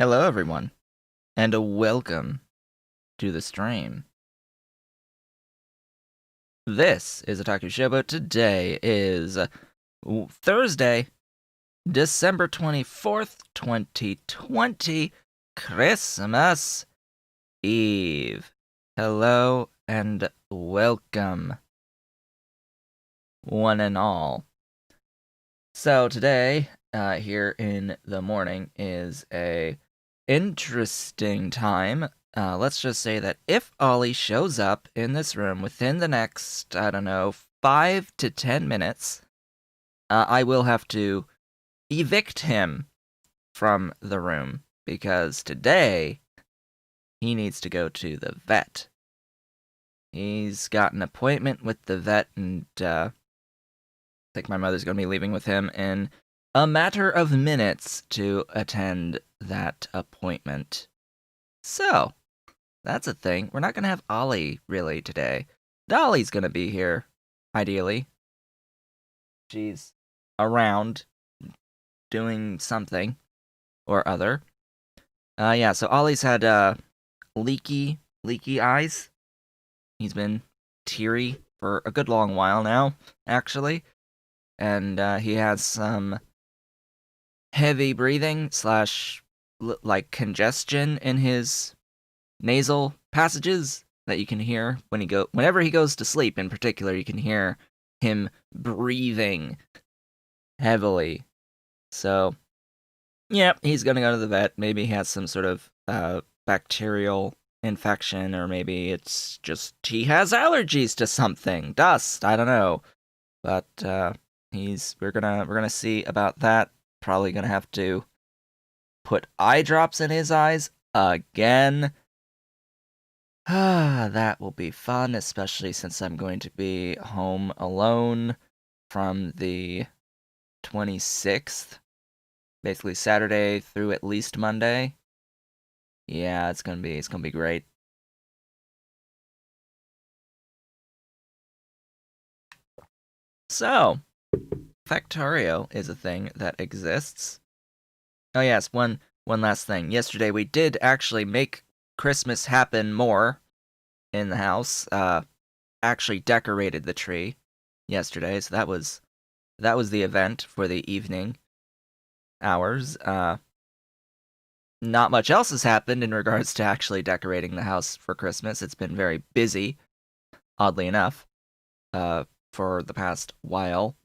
Hello, everyone, and welcome to the stream. This is Otaku Showboat. Today is Thursday, December 24th, 2020, Christmas Eve. Hello and welcome, one and all. So today, here in the morning, is a interesting time. Let's just say that if Ollie shows up in this room within the next, I don't know, 5 to 10 minutes, I will have to evict him from the room because today he needs to go to the vet. He's got an appointment with the vet, and I think my mother's going to be leaving with him in a matter of minutes to attend that appointment. So, that's a thing. We're not going to have Ollie, really, today. Dolly's going to be here, ideally. She's around, doing something or other. Yeah, so Ollie's had, leaky eyes. He's been teary for a good long while now, actually. And, he has some heavy breathing slash, like, congestion in his nasal passages that you can hear whenever he goes to sleep. In particular, you can hear him breathing heavily. So, yeah, he's gonna go to the vet. Maybe he has some sort of bacterial infection, or maybe it's just he has allergies to something, dust. I don't know, but we're gonna see about that. Probably gonna have to put eye drops in his eyes again. That will be fun, especially since I'm going to be home alone from the 26th, basically Saturday through at least Monday. Yeah, it's gonna be great. So, Factorio is a thing that exists. Oh yes, one last thing. Yesterday we did actually make Christmas happen more in the house. Actually decorated the tree yesterday, so that was the event for the evening hours. Not much else has happened in regards to actually decorating the house for Christmas. It's been very busy, oddly enough, for the past while.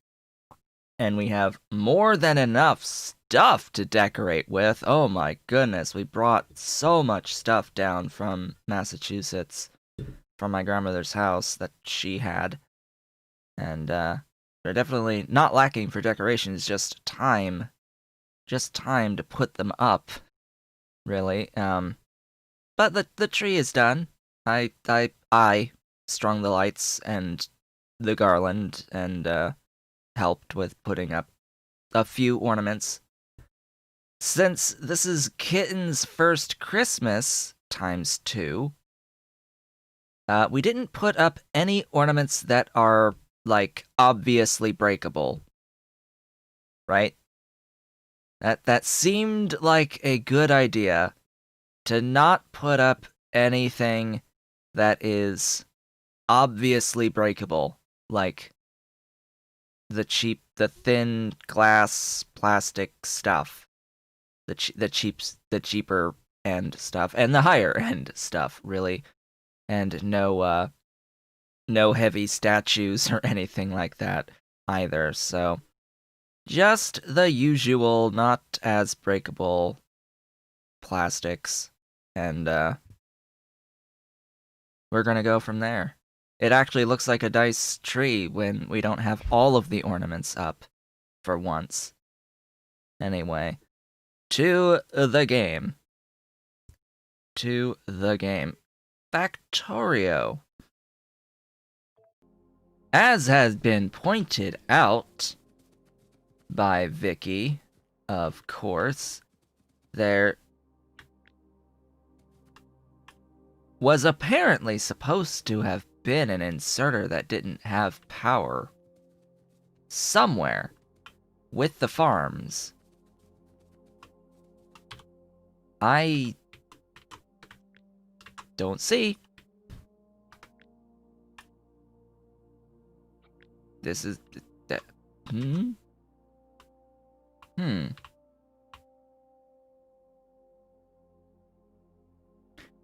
And we have more than enough stuff to decorate with. Oh my goodness, we brought so much stuff down from Massachusetts, from my grandmother's house that she had. And they're definitely not lacking for decorations, just time. Just time to put them up, really. But the tree is done. I strung the lights and the garland and helped with putting up a few ornaments. Since this is Kitten's first Christmas times 2, we didn't put up any ornaments that are, like, obviously breakable. Right? That seemed like a good idea, to not put up anything that is obviously breakable, like the thin glass plastic stuff, the cheaper end stuff, and the higher end stuff, really, and no heavy statues or anything like that either. So just the usual, not as breakable plastics, and we're gonna go from there. It actually looks like a nice tree when we don't have all of the ornaments up, for once. Anyway, to the game. Factorio. As has been pointed out by Vicky, of course, there was apparently supposed to have been an inserter that didn't have power somewhere with the farms. I don't see. This is... Hmm?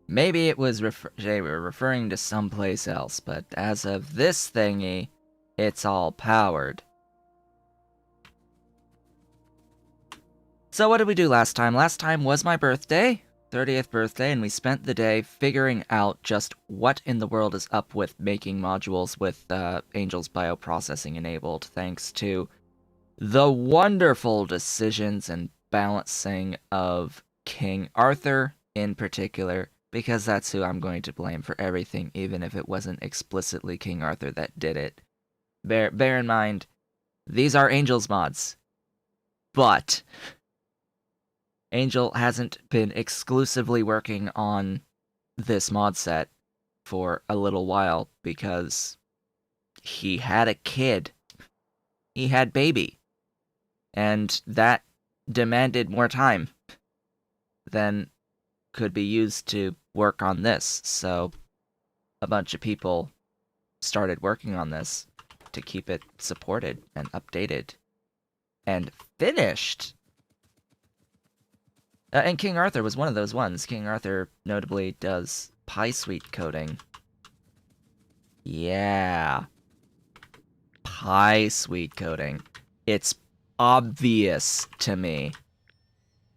Maybe it was they were referring to someplace else, but as of this thingy, it's all powered. So what did we do last time? Last time was my birthday, 30th birthday, and we spent the day figuring out just what in the world is up with making modules with Angel's bioprocessing enabled, thanks to the wonderful decisions and balancing of King Arthur in particular, because that's who I'm going to blame for everything, even if it wasn't explicitly King Arthur that did it. Bear in mind, these are Angel's mods, but Angel hasn't been exclusively working on this mod set for a little while because he had a kid. He had baby. And that demanded more time than could be used to work on this. So a bunch of people started working on this to keep it supported and updated and finished. And King Arthur was one of those ones. King Arthur notably does pie sweet coding. Yeah. Pie sweet coding. It's obvious to me.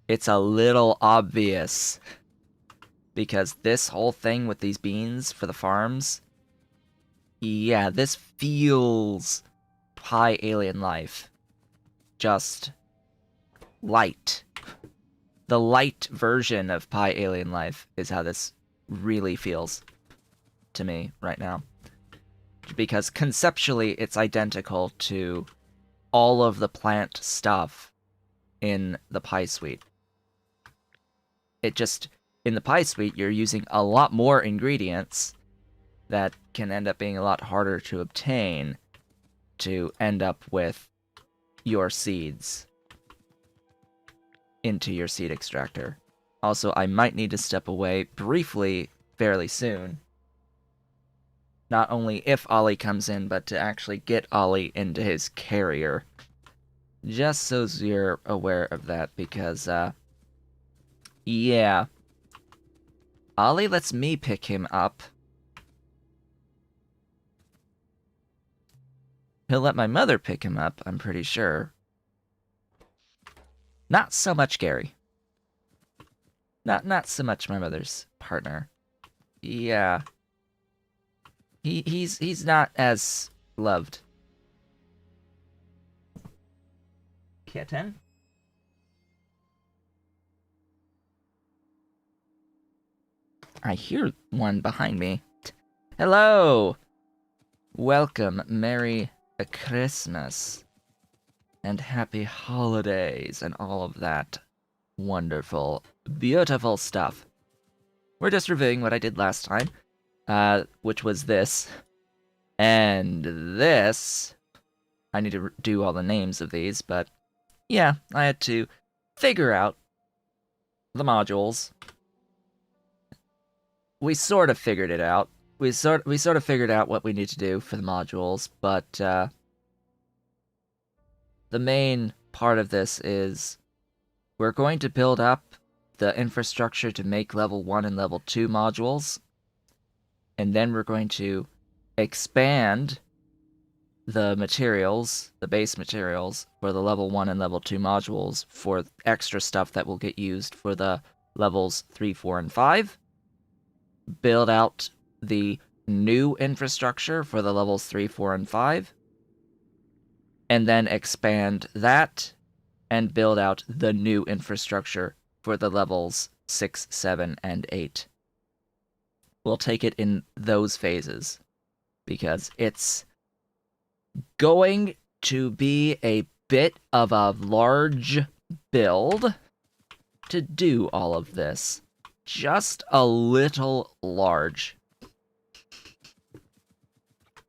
It's a little obvious. Because this whole thing with these beans for the farms, yeah, this feels Pi Alien Life. Just light. The light version of Pi Alien Life is how this really feels to me right now. Because conceptually, it's identical to all of the plant stuff in the Pi Suite. It just, in the Pi Suite, you're using a lot more ingredients that can end up being a lot harder to obtain to end up with your seeds into your seed extractor. Also, I might need to step away briefly fairly soon. Not only if Ollie comes in, but to actually get Ollie into his carrier. Just so you're aware of that, because, yeah. Ollie lets me pick him up. He'll let my mother pick him up, I'm pretty sure. Not so much Gary. Not so much my mother's partner. Yeah. He's not as loved. Kitten? I hear one behind me. Hello! Welcome, Merry Christmas. And Happy Holidays and all of that wonderful, beautiful stuff. We're just reviewing what I did last time. Which was this. And this. I need to do all the names of these, but yeah, I had to figure out the modules. We sort of figured it out. We sort of figured out what we need to do for the modules, but the main part of this is we're going to build up the infrastructure to make level 1 and level 2 modules. And then we're going to expand the materials, the base materials, for the level 1 and level 2 modules for extra stuff that will get used for the levels 3, 4, and 5. Build out the new infrastructure for the levels 3, 4, and 5. And then expand that and build out the new infrastructure for the levels 6, 7, and 8. We'll take it in those phases, because it's going to be a bit of a large build to do all of this. Just a little large.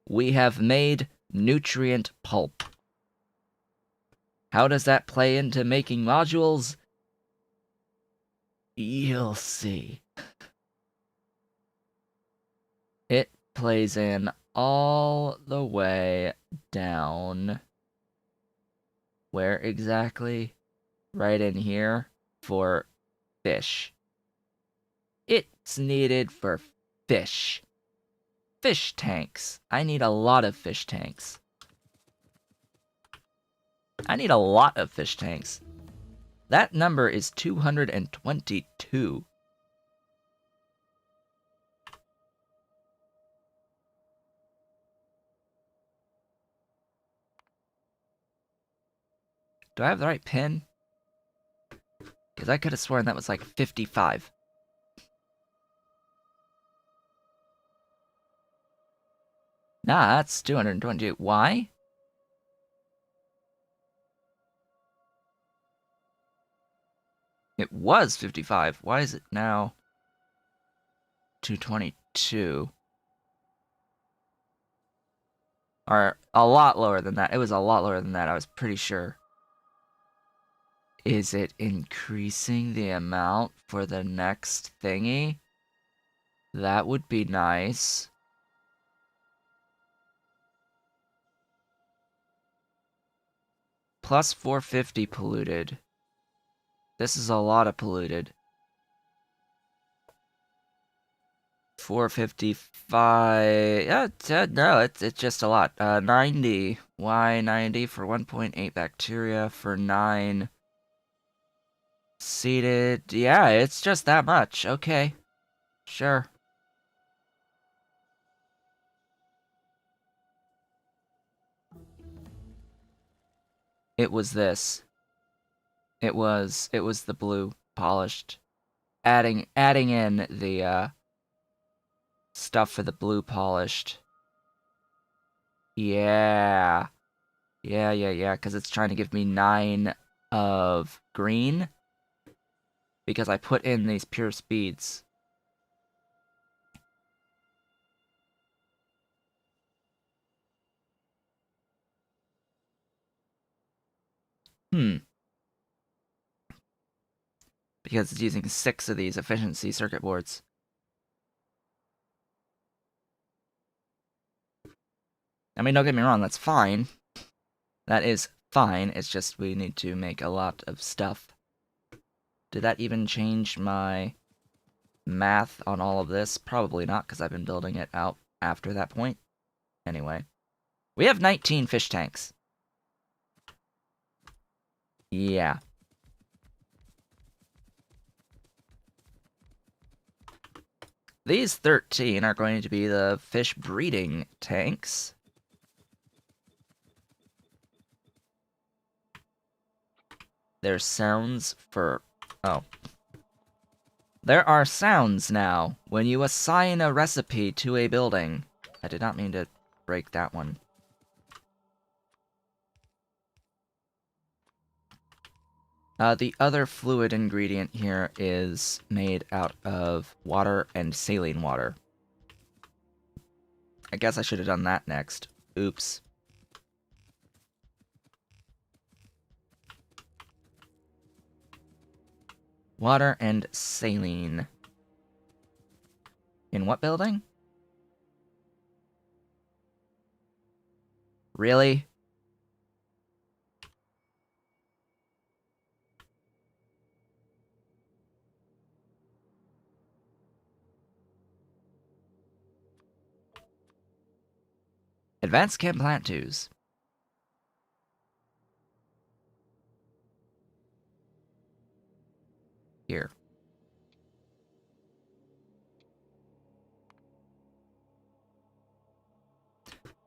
We have made nutrient pulp. How does that play into making modules? You'll see. It plays in all the way down. Where exactly? Right in here for fish. It's needed for fish. Fish tanks. I need a lot of fish tanks. I need a lot of fish tanks. That number is 222. Do I have the right pin? Because I could have sworn that was like 55. Nah, that's 222. Why? It was 55. Why is it now 222? Or a lot lower than that. It was a lot lower than that, I was pretty sure. Is it increasing the amount for the next thingy? That would be nice. Plus 450 polluted. This is a lot of polluted. 455. Yeah, no, it's just a lot. 90. Why 90 for 1.8 bacteria for 9 seeded? Yeah, it's just that much. Okay. Sure. It was this. It was the blue polished. Adding in the stuff for the blue polished. Yeah. Yeah, because it's trying to give me 9 of green. Because I put in these pure speeds. Because it's using 6 of these efficiency circuit boards. I mean, don't get me wrong, that's fine. That is fine, it's just we need to make a lot of stuff. Did that even change my math on all of this? Probably not, because I've been building it out after that point. Anyway. We have 19 fish tanks. Yeah. These 13 are going to be the fish breeding tanks. There's sounds for... Oh. There are sounds now when you assign a recipe to a building. I did not mean to break that one. The other fluid ingredient here is made out of water and saline water. I guess I should have done that next. Oops. Water and saline. In what building? Really? Advanced Chem Plant 2s. Here.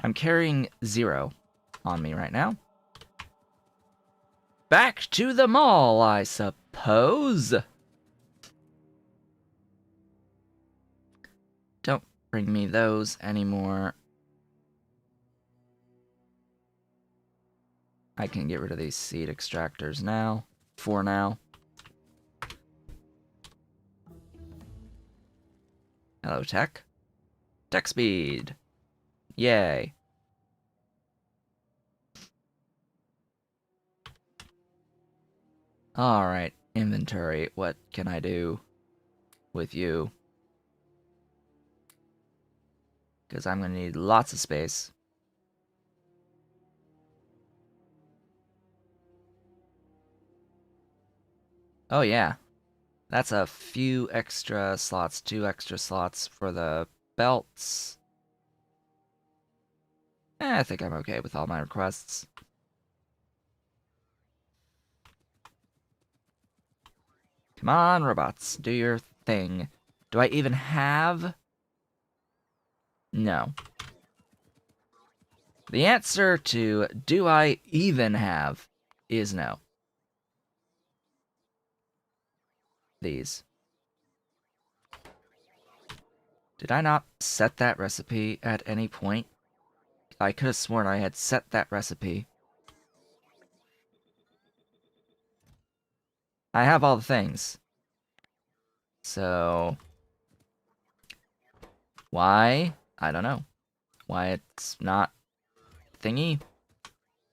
I'm carrying 0 on me right now. Back to the mall, I suppose. Don't bring me those anymore. I can get rid of these seed extractors now. For now. Hello, tech. Tech speed. Yay. Alright. inventory. What can I do with you? Because I'm going to need lots of space. Oh yeah, that's a few extra slots, 2 extra slots for the belts. I think I'm okay with all my requests. Come on, robots, do your thing. Do I even have? No. The answer to do I even have is no. These. Did I not set that recipe at any point? I could have sworn I had set that recipe. I have all the things. So... why? I don't know. Why it's not thingy?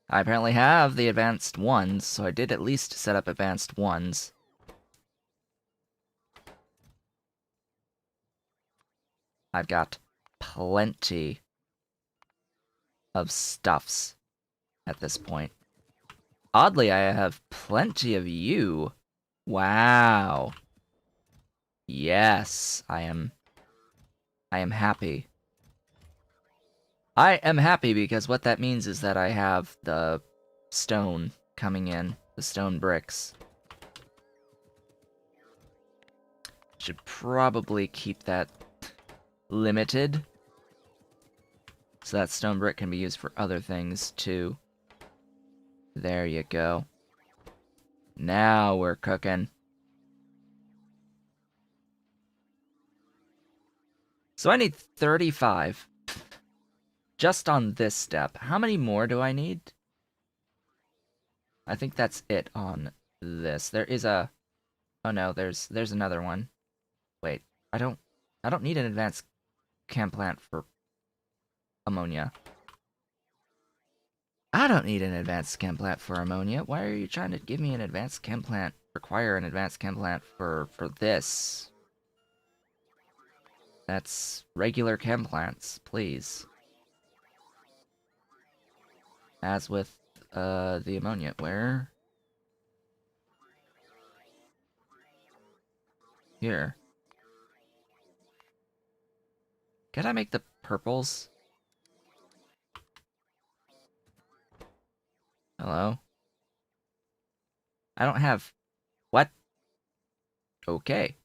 I apparently have the advanced ones, so I did at least set up advanced ones. I've got plenty of stuffs at this point. Oddly, I have plenty of you. Wow. Yes, I am happy. I am happy because what that means is that I have the stone coming in, the stone bricks. Should probably keep that limited, so that stone brick can be used for other things too. There you go. Now we're cooking. So I need 35. Just on this step. How many more do I need? I think that's it on this. There is a... oh no, there's another one. Wait, I don't need an advanced chem plant for ammonia. I don't need an advanced chem plant for ammonia. Why are you trying to give me an advanced chem plant? Require an advanced chem plant for this? That's regular chem plants, please. As with the ammonia, where? Here. Can I make the purples? Hello? I don't have... what? Okay.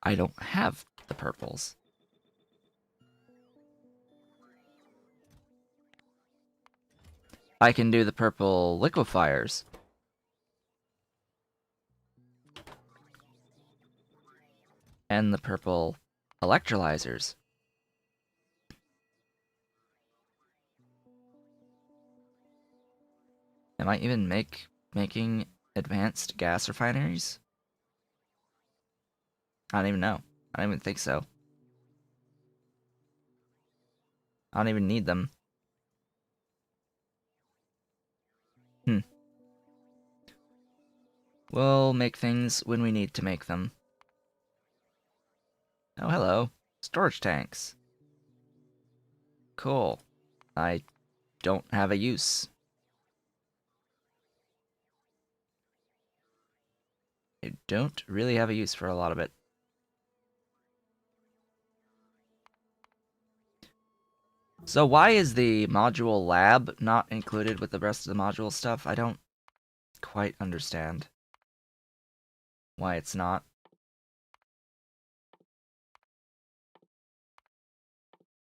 I don't have the purples. I can do the purple liquefiers. And the purple electrolyzers. Am I even making advanced gas refineries? I don't even know. I don't even think so. I don't even need them. We'll make things when we need to make them. Oh, hello. Storage tanks. Cool. I don't have a use. I don't really have a use for a lot of it. So why is the module lab not included with the rest of the module stuff? I don't quite understand why it's not.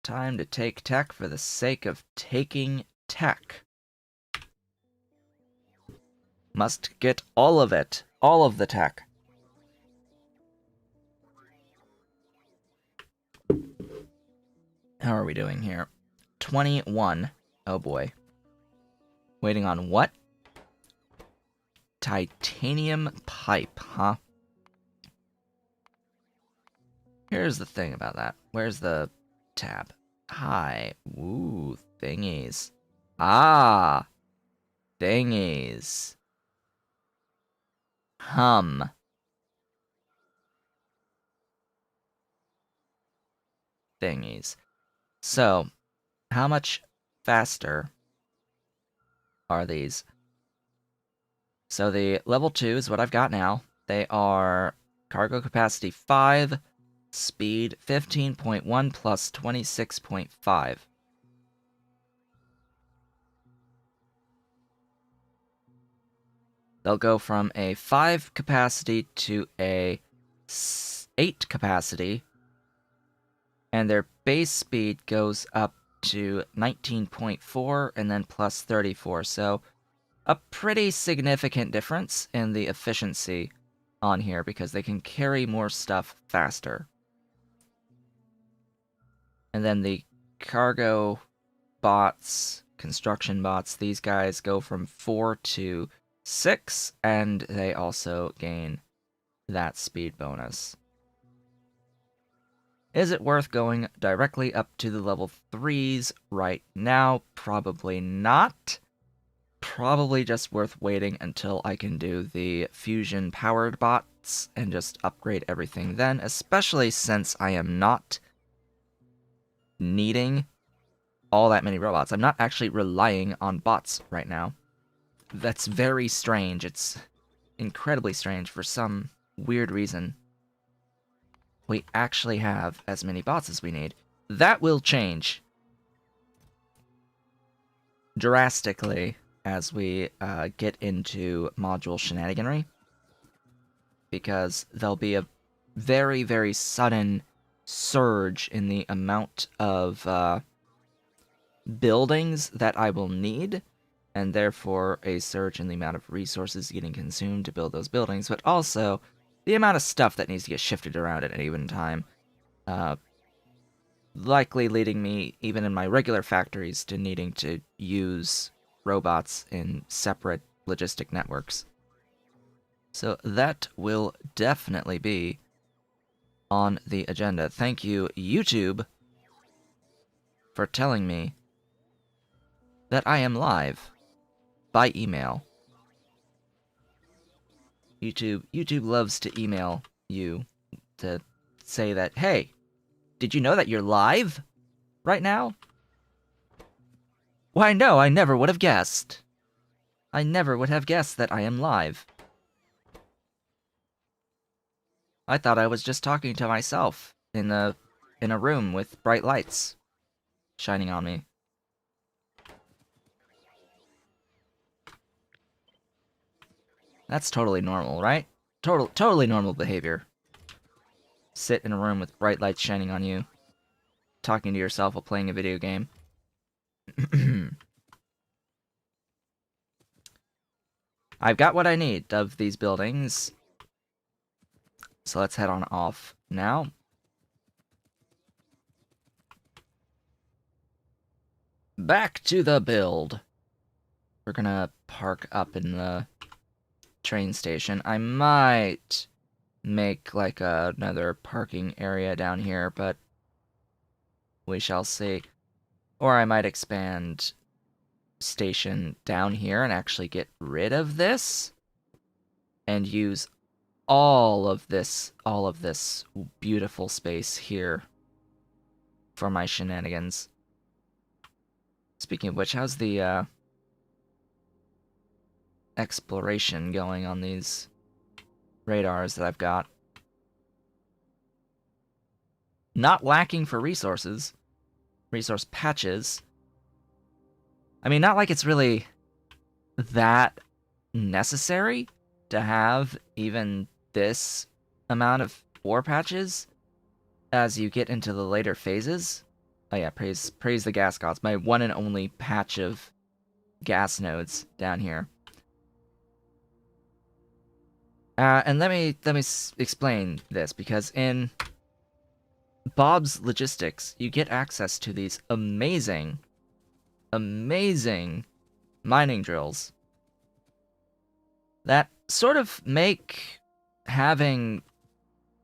Time to take tech for the sake of taking tech. Must get all of it. All of the tech. How are we doing here? 21. Oh boy. Waiting on what? Titanium pipe, huh? Here's the thing about that. Where's the tab? Hi. Ooh, thingies. Ah! Thingies. hum thingies. So, how much faster are these? So the level 2 is what I've got now. They are cargo capacity 5, speed 15.1 plus 26.5. They'll go from a 5 capacity to a 8 capacity, and their base speed goes up to 19.4 and then plus 34. So a pretty significant difference in the efficiency on here because they can carry more stuff faster. And then the cargo bots, construction bots, these guys go from 4 to 6, and they also gain that speed bonus. Is it worth going directly up to the level 3s right now? Probably not. Probably just worth waiting until I can do the fusion-powered bots and just upgrade everything then, especially since I am not needing all that many robots. I'm not actually relying on bots right now. That's very strange. It's incredibly strange for some weird reason. We actually have as many bots as we need. That will change drastically as we get into module shenaniganry, because there'll be a very, very sudden surge in the amount of buildings that I will need, and therefore a surge in the amount of resources getting consumed to build those buildings, but also the amount of stuff that needs to get shifted around at any given time. Likely leading me, even in my regular factories, to needing to use robots in separate logistic networks. So that will definitely be on the agenda. Thank you, YouTube, for telling me that I am live by email. YouTube loves to email you to say that, hey, did you know that you're live right now? Why, no, I never would have guessed. I never would have guessed that I am live. I thought I was just talking to myself in a room with bright lights shining on me. That's totally normal, right? Totally normal behavior. Sit in a room with bright lights shining on you, talking to yourself while playing a video game. I've got what I need of these buildings, so let's head on off now. Back to the build. We're gonna park up in the train station. I might make like another parking area down here, but we shall see. Or I might expand station down here and actually get rid of this and use all of this beautiful space here for my shenanigans. Speaking of which, how's the exploration going on these radars that I've got? Not lacking for resource patches. I mean, not like it's really that necessary to have even this amount of ore patches as you get into the later phases. Oh yeah, praise the gas gods. My one and only patch of gas nodes down here. And let me explain this, because in Bob's Logistics, you get access to these amazing mining drills that sort of make having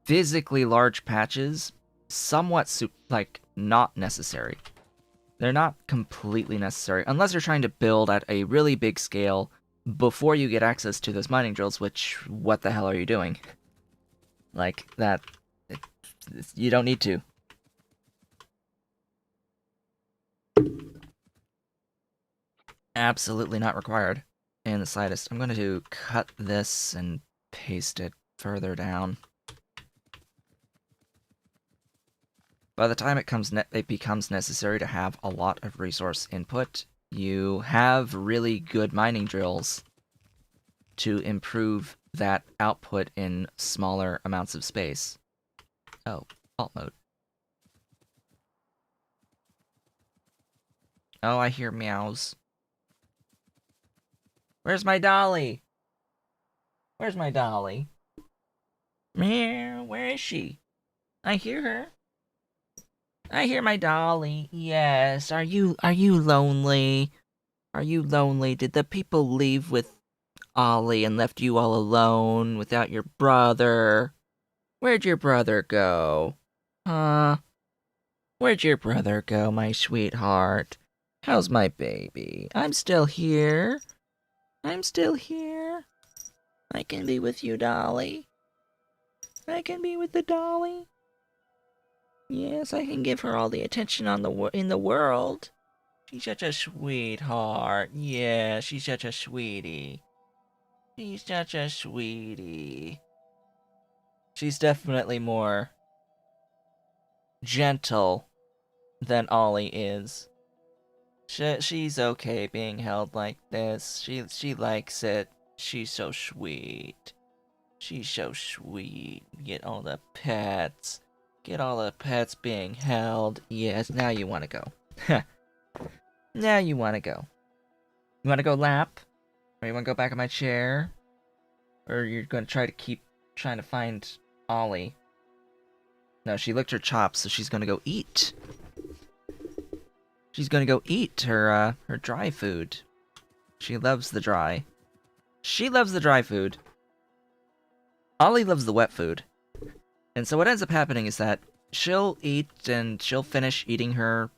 physically large patches somewhat not necessary. They're not completely necessary unless you're trying to build at a really big scale before you get access to those mining drills, which, what the hell are you doing? Like, that... you don't need to. Absolutely not required in the slightest. I'm going to cut this and paste it further down. By the time it becomes necessary to have a lot of resource input, you have really good mining drills to improve that output in smaller amounts of space. Oh, alt mode. Oh, I hear meows. Where's my dolly? Where's my dolly? Meow, where is she? I hear her. I hear my dolly. Yes. Are you lonely? Are you lonely? Did the people leave with Ollie and left you all alone without your brother? Where'd your brother go? Huh? Where'd your brother go, my sweetheart? How's my baby? I'm still here. I'm still here. I can be with you, Dolly. I can be with the dolly. Yes, I can give her all the attention in the world. She's such a sweetheart. Yeah, she's such a sweetie. She's such a sweetie. She's definitely more gentle than Ollie is. She's okay being held like this. She likes it. She's so sweet. She's so sweet. Get all the pets. Get all the pets being held. Yes, now you want to go. Now you want to go. You want to go lap? Or you want to go back in my chair? Or you're going to try to keep trying to find Ollie? No, she licked her chops, so she's going to go eat. She's going to go eat her dry food. She loves the dry. She loves the dry food. Ollie loves the wet food. And so what ends up happening is that she'll eat and she'll finish eating her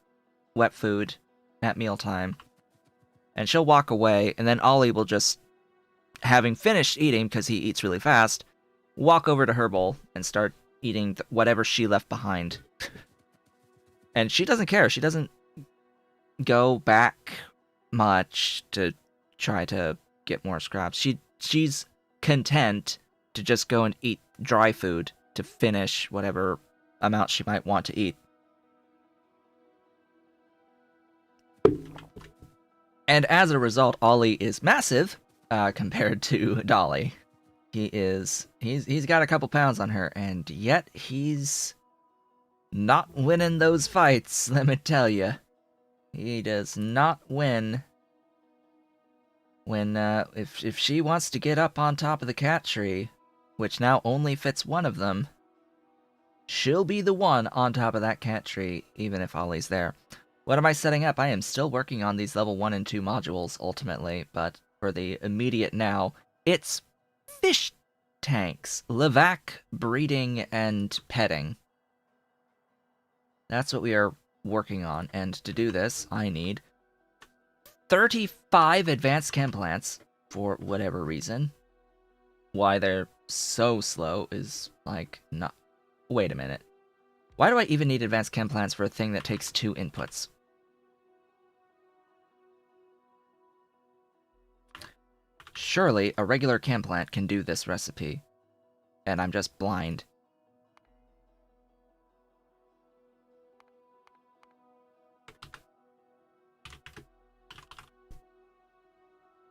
wet food at mealtime. And she'll walk away, and then Ollie will just, having finished eating, because he eats really fast, walk over to her bowl and start eating whatever she left behind. And she doesn't care. She doesn't go back much to try to get more scraps. She's content to just go and eat dry food to finish whatever amount she might want to eat. And as a result, Ollie is massive compared to Dolly. He's got a couple pounds on her, and yet he's not winning those fights, let me tell you. He does not win when, if she wants to get up on top of the cat tree, which now only fits one of them, she'll be the one on top of that cat tree, even if Ollie's there. What am I setting up? I am still working on these level 1 and 2 modules, ultimately, but for the immediate now, it's fish tanks, Levac, breeding, and petting. That's what we are working on, and to do this, I need 35 advanced chem plants, for whatever reason. Why they're so slow is, like, not... Wait a minute. Why do I even need advanced chem plants for a thing that takes 2 inputs? Surely a regular chem plant can do this recipe, and I'm just blind.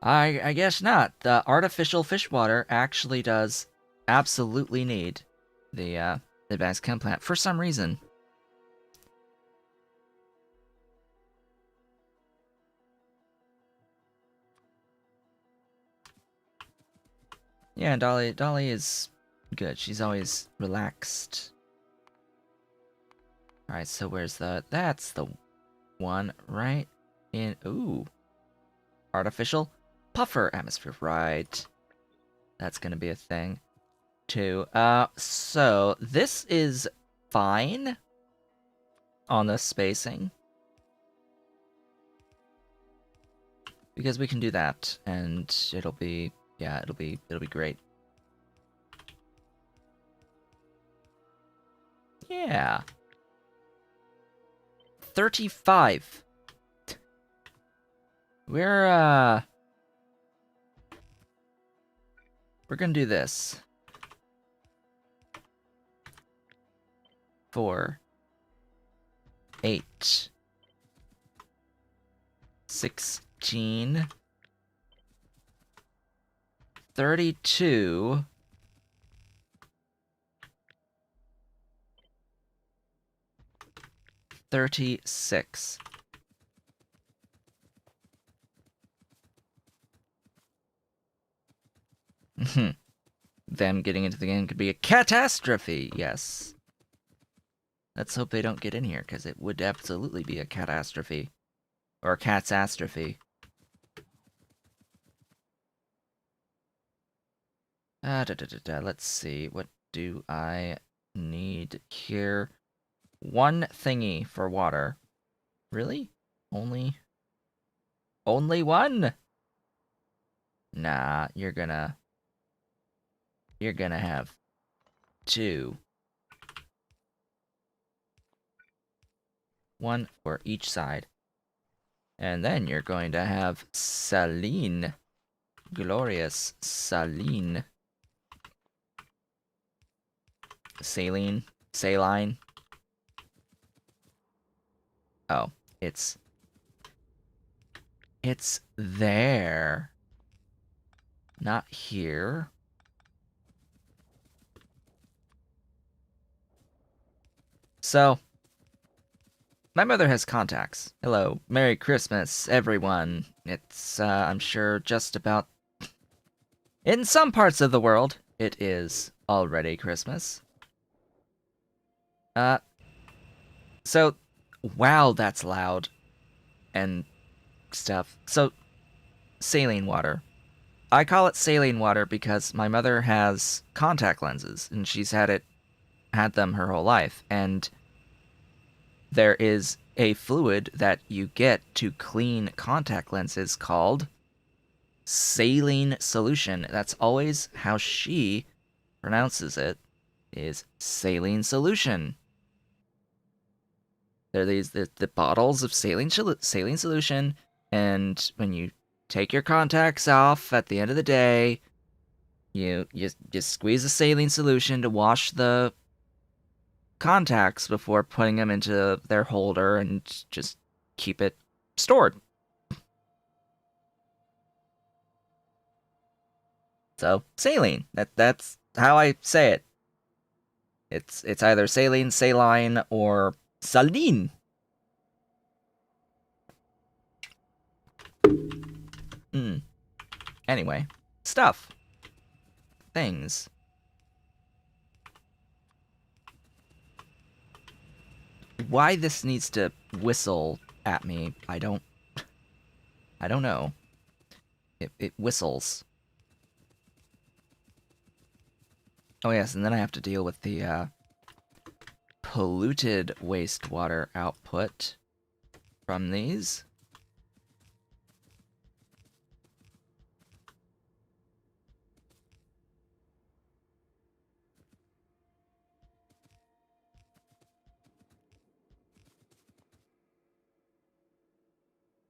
I guess not. The artificial fish water actually does absolutely need the advanced chem plant for some reason. Yeah, Dolly is good. She's always relaxed. Alright, so where's that's the one, right? Ooh. Artificial puffer atmosphere, right. That's gonna be a thing, too. So this is fine on the spacing. Because we can do that, and it'll be great. Yeah. 35. We're gonna do this. 4, 8, 16, 32, 36. Them getting into the game could be a catastrophe, yes. Let's hope they don't get in here, because it would absolutely be a catastrophe. Or a catastrophe. Let's see, what do I need here? 1 thingy for water. Really? Only 1? Nah, you're gonna have 2. 1 for each side. And then you're going to have saline. Glorious saline. Saline? Saline? Oh, it's there. Not here. So, my mother has contacts. Hello, Merry Christmas, everyone. It's, I'm sure just about... In some parts of the world, it is already Christmas. So, wow, that's loud. And stuff. So, saline water. I call it saline water because my mother has contact lenses, and she's had them her whole life, and there is a fluid that you get to clean contact lenses called saline solution. That's always how she pronounces it, is saline solution. There are the bottles of saline solution, and when you take your contacts off at the end of the day, you squeeze the saline solution to wash the contacts before putting them into their holder and just keep it stored. So, saline. That's how I say it. It's either saline, saline, or saline. Anyway, stuff. Things. Why this needs to whistle at me, I don't know. It whistles. Oh yes, and then I have to deal with the polluted wastewater output from these.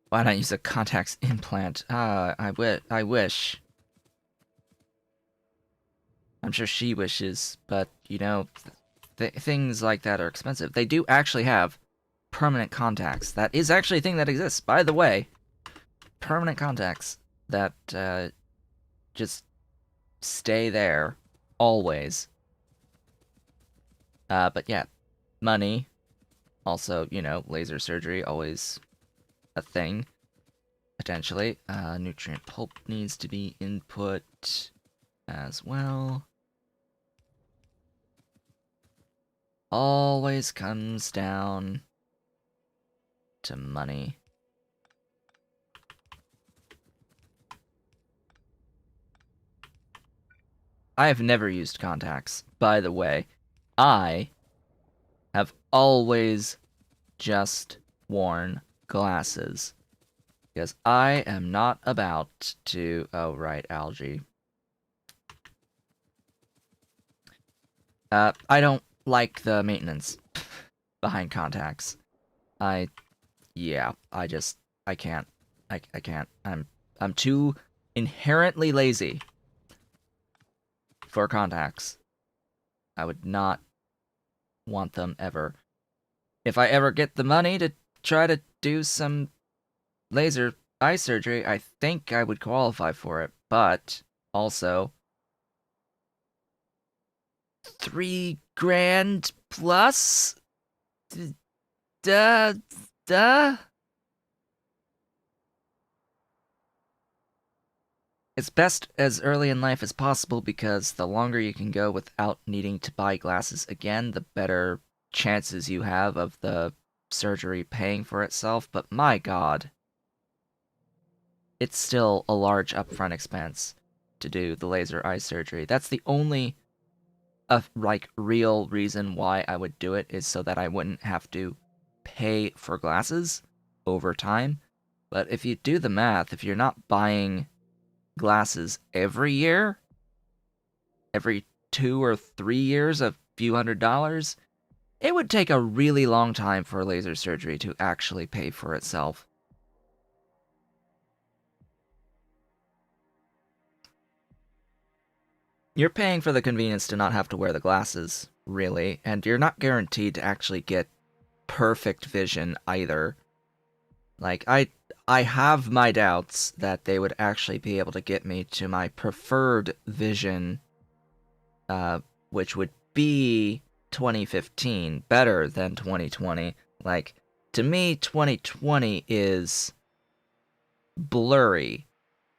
Why not use a contacts implant? I wish. I'm sure she wishes, but, you know, things like that are expensive. They do actually have permanent contacts. That is actually a thing that exists, by the way. Permanent contacts that, just stay there. Always. But yeah. Money. Also, you know, laser surgery, always a thing. Potentially. Nutrient pulp needs to be input as well. Always comes down to money. I have never used contacts, by the way. I have always just worn glasses. Because I am not about to... Oh, right, algae. I don't like the maintenance behind contacts. Yeah, I can't. I can't. I'm too inherently lazy for contacts. I would not want them ever. If I ever get the money to try to do some laser eye surgery, I think I would qualify for it. But also, 3 grand plus? Duh, duh. It's best as early in life as possible because the longer you can go without needing to buy glasses again, the better chances you have of the surgery paying for itself. But my god, it's still a large upfront expense to do the laser eye surgery. That's the only real reason why I would do it, is so that I wouldn't have to pay for glasses over time. But if you do the math, if you're not buying glasses every year, every 2 or 3 years, a few $100s, it would take a really long time for laser surgery to actually pay for itself. You're paying for the convenience to not have to wear the glasses, really, and you're not guaranteed to actually get perfect vision either. Like, I have my doubts that they would actually be able to get me to my preferred vision, which would be 2015, better than 2020. Like, to me, 2020 is blurry.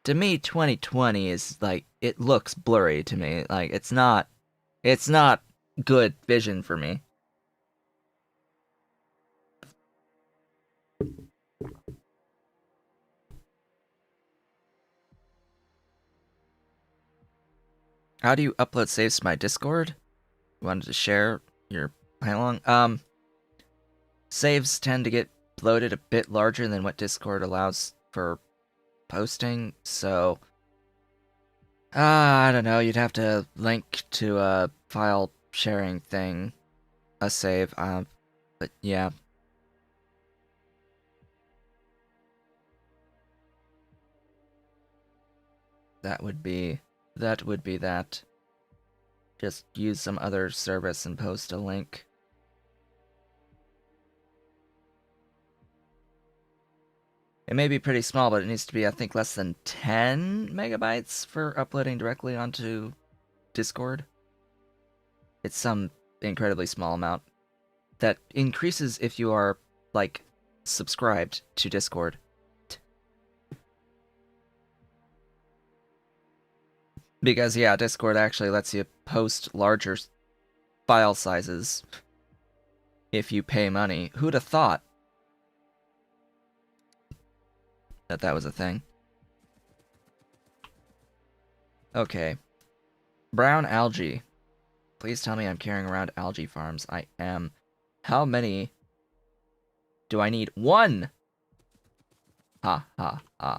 To me, 2020 is, like, it looks blurry to me. Like, it's not good vision for me. How do you upload saves to my Discord? You wanted to share your Pylon? Saves tend to get loaded a bit larger than what Discord allows for posting, so I don't know, you'd have to link to a file sharing thing, a save, but yeah. That would be that. Just use some other service and post a link. It may be pretty small, but it needs to be, I think, less than 10 megabytes for uploading directly onto Discord. It's some incredibly small amount that increases if you are, like, subscribed to Discord. Because, yeah, Discord actually lets you post larger file sizes if you pay money. Who'd have thought that that was a thing? Okay. Brown algae. Please tell me I'm carrying around algae farms. I am. How many do I need? 1! Ha, ha, ha.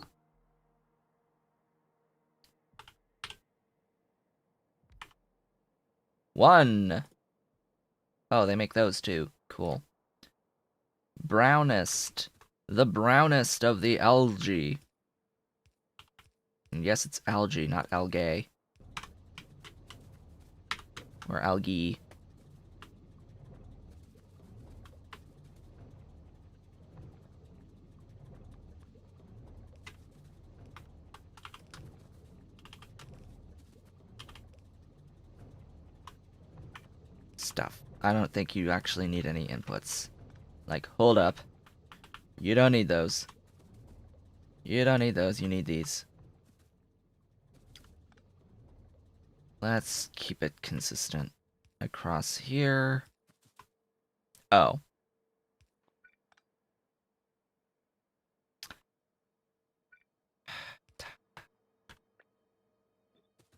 One! Oh, they make those too. Cool. Brownest. The brownest of the algae. And yes, it's algae, not algae. Or algae. Stuff. I don't think you actually need any inputs. Like, hold up. You don't need those. You don't need those, you need these. Let's keep it consistent across here. Oh.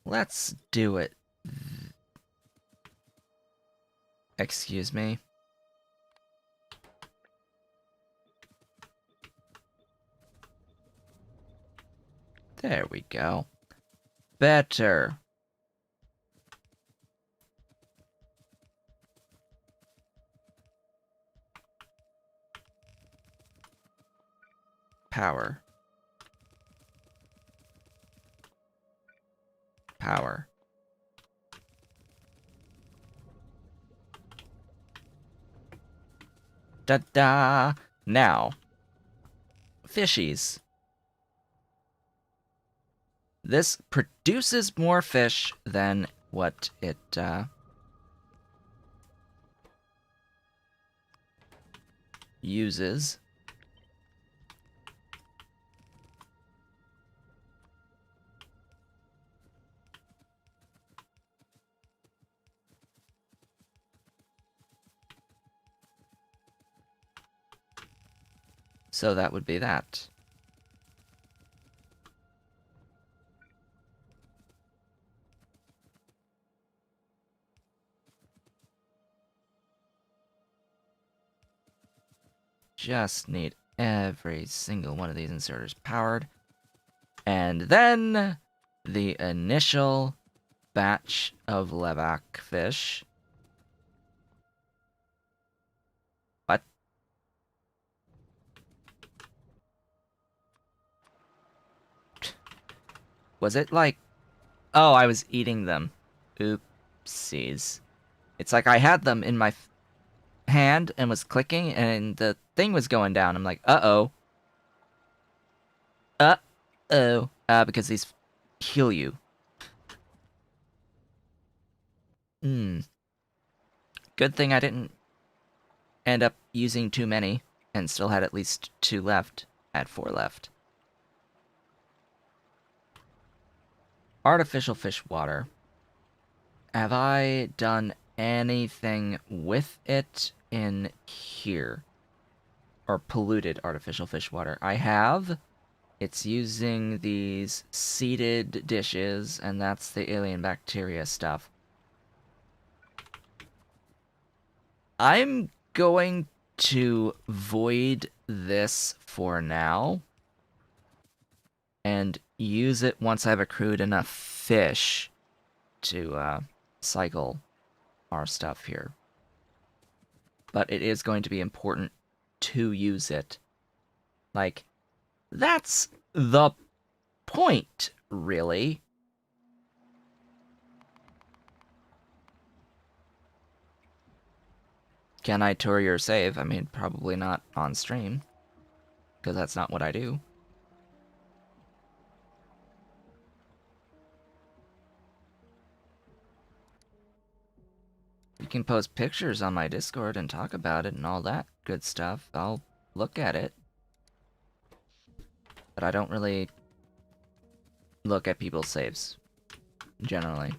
Let's do it. Excuse me. There we go. Better. Power. Power. Da-da! Now, fishies. This produces more fish than what it, uses. So that would be that. Just need every single one of these inserters powered. And then the initial batch of Levac fish. What? Was it like... Oh, I was eating them. Oopsies. It's like I had them in my hand and was clicking and the thing was going down. I'm like, uh-oh. Uh-oh. Because these heal you. Good thing I didn't end up using too many and still had at least 2 left. I had 4 left. Artificial fish water. Have I done anything with it in here? Or polluted artificial fish water? I have. It's using these seeded dishes, and that's the alien bacteria stuff. I'm going to void this for now and use it once I've accrued enough fish to cycle our stuff here. But it is going to be important to use it. Like, that's the point, really. Can I tour your save? I mean, probably not on stream, because that's not what I do. You can post pictures on my Discord and talk about it and all that good stuff. I'll look at it. But I don't really look at people's saves, generally.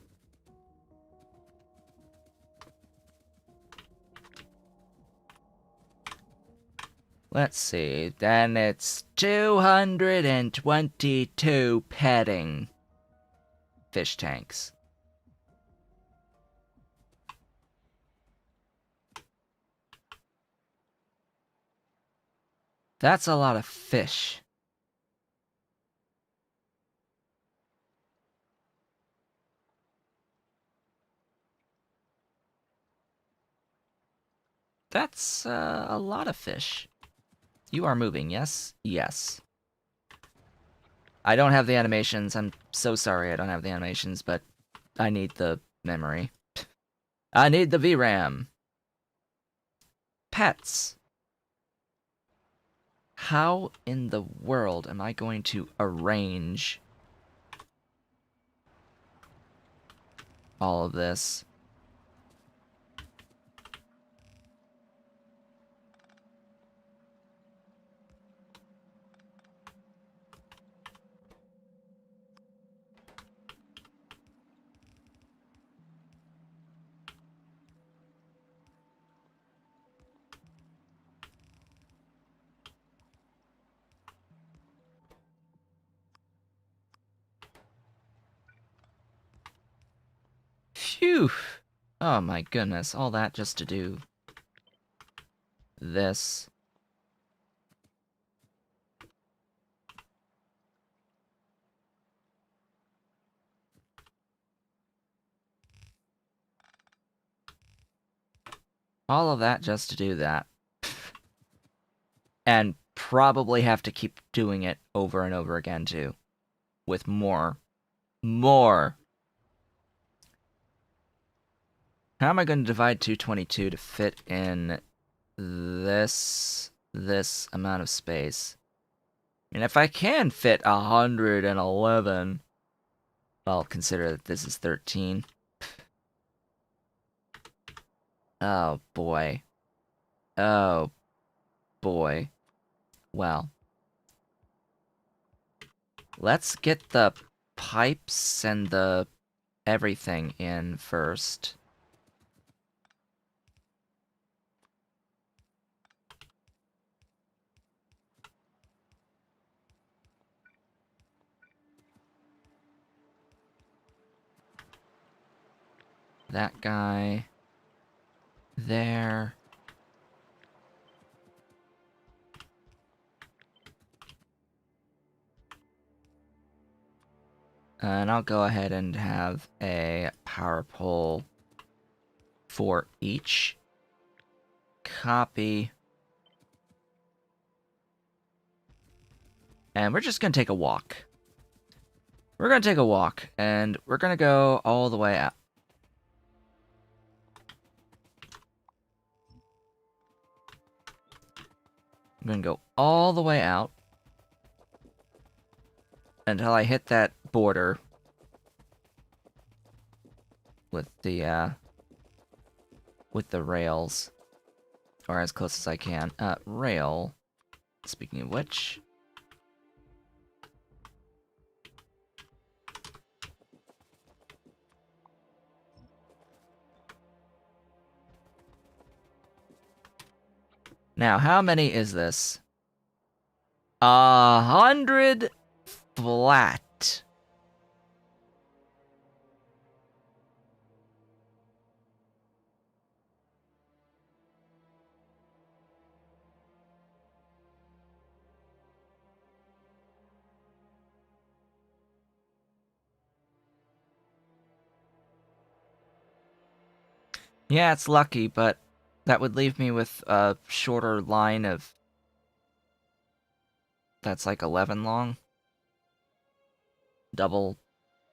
Let's see, then it's 222 petting fish tanks. That's a lot of fish. That's a lot of fish. You are moving, yes? Yes. I don't have the animations. I'm so sorry I don't have the animations, but I need the memory. I need the VRAM. Pets. How in the world am I going to arrange all of this? Phew! Oh my goodness, all that just to do this. All of that just to do that. And probably have to keep doing it over and over again, too. With more. More! How am I going to divide 222 to fit in this amount of space? I mean, if I can fit 111, I'll consider that this is 13. Oh, boy. Oh, boy. Well. Let's get the pipes and the everything in first. That guy. There. And I'll go ahead and have a power pole for each. Copy. And we're just gonna take a walk. We're gonna take a walk, and we're gonna go all the way out. I'm gonna go all the way out until I hit that border with the rails, or as close as I can. Rail. Speaking of which, now how many is this? 100 flat. Yeah, it's lucky, but that would leave me with a shorter line of... That's like 11 long. Double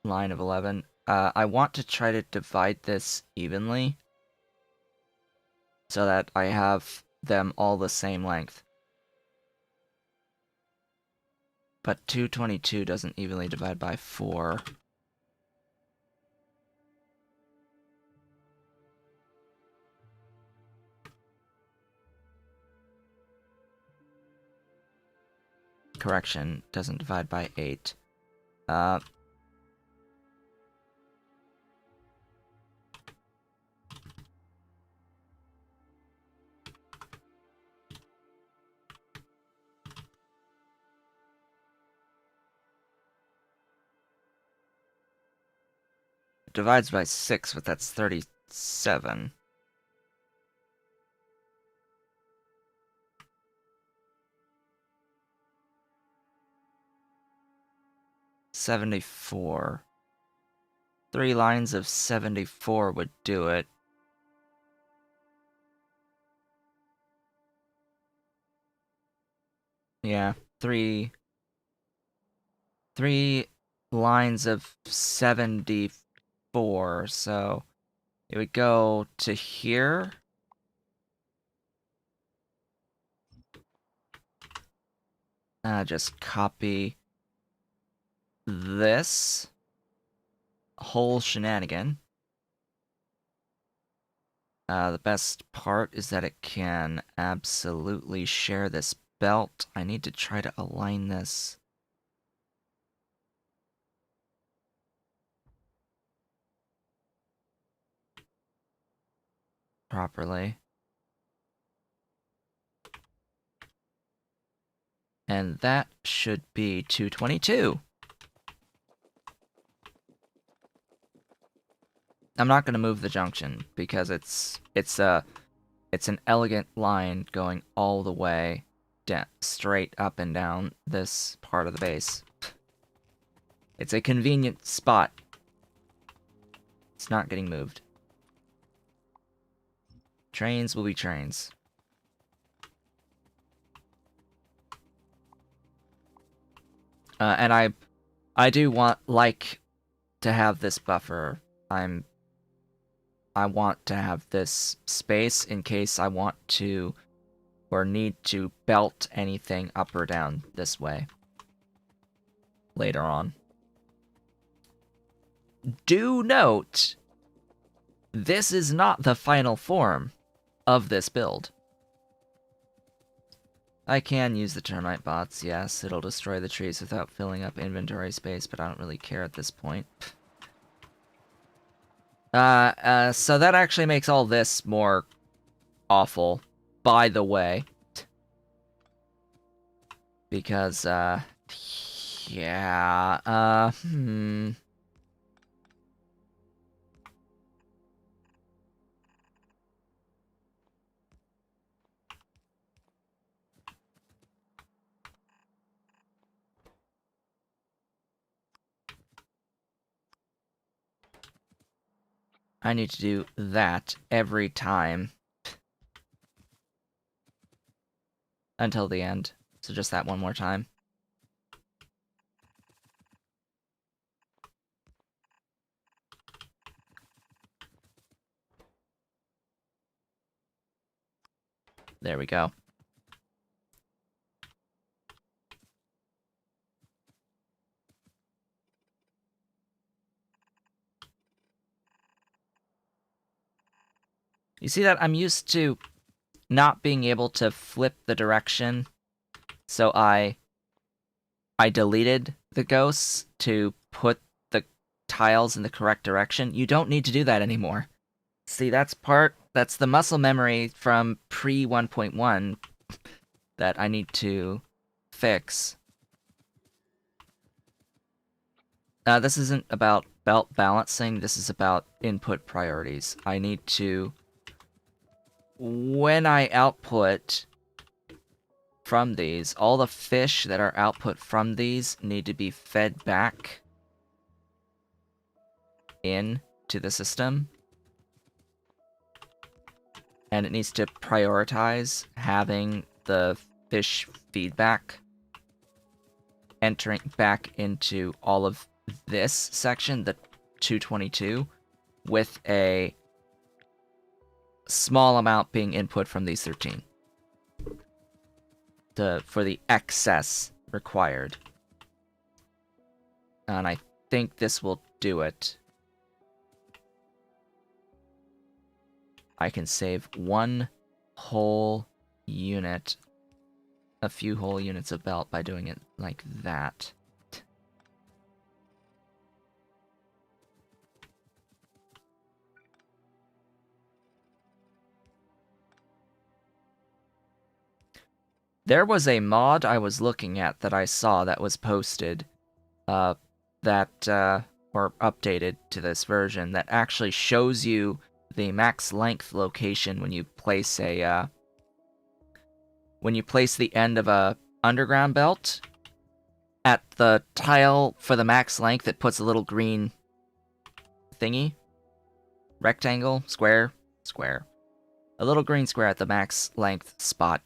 line of 11. I want to try to divide this evenly so that I have them all the same length. But 222 doesn't evenly divide by 4. Correction, doesn't divide by 8. Divides by 6, but that's 37. $74. 3 lines of 74 would do it. Yeah, three lines of 74, so it would go to here. Just copy this whole shenanigan. The best part is that it can absolutely share this belt. I need to try to align this properly. And that should be 222. I'm not going to move the junction because it's an elegant line going all the way down, straight up and down this part of the base. It's a convenient spot. It's not getting moved. Trains will be trains. And I do like to have this buffer. I want to have this space in case I want to or need to belt anything up or down this way later on. Do note, this is not the final form of this build. I can use the termite bots, yes, it'll destroy the trees without filling up inventory space, but I don't really care at this point. So that actually makes all this more awful, by the way. Because, yeah, I need to do that every time until the end. So just that one more time. There we go. You see that? I'm used to not being able to flip the direction, so I deleted the ghosts to put the tiles in the correct direction. You don't need to do that anymore. See, that's the muscle memory from pre 1.1 that I need to fix. This isn't about belt balancing, this is about input priorities. I need to, when I output from these, all the fish that are output from these need to be fed back in to the system. And it needs to prioritize having the fish feedback entering back into all of this section, the 222, with a small amount being input from these 13 for the excess required. And I think this will do it. I can save one whole unit, a few whole units of belt by doing it like that. There was a mod I was looking at that I saw that was posted, or updated to this version, that actually shows you the max length location when you place the end of a underground belt. At the tile for the max length, it puts a little green thingy. Rectangle, square. A little green square at the max length spot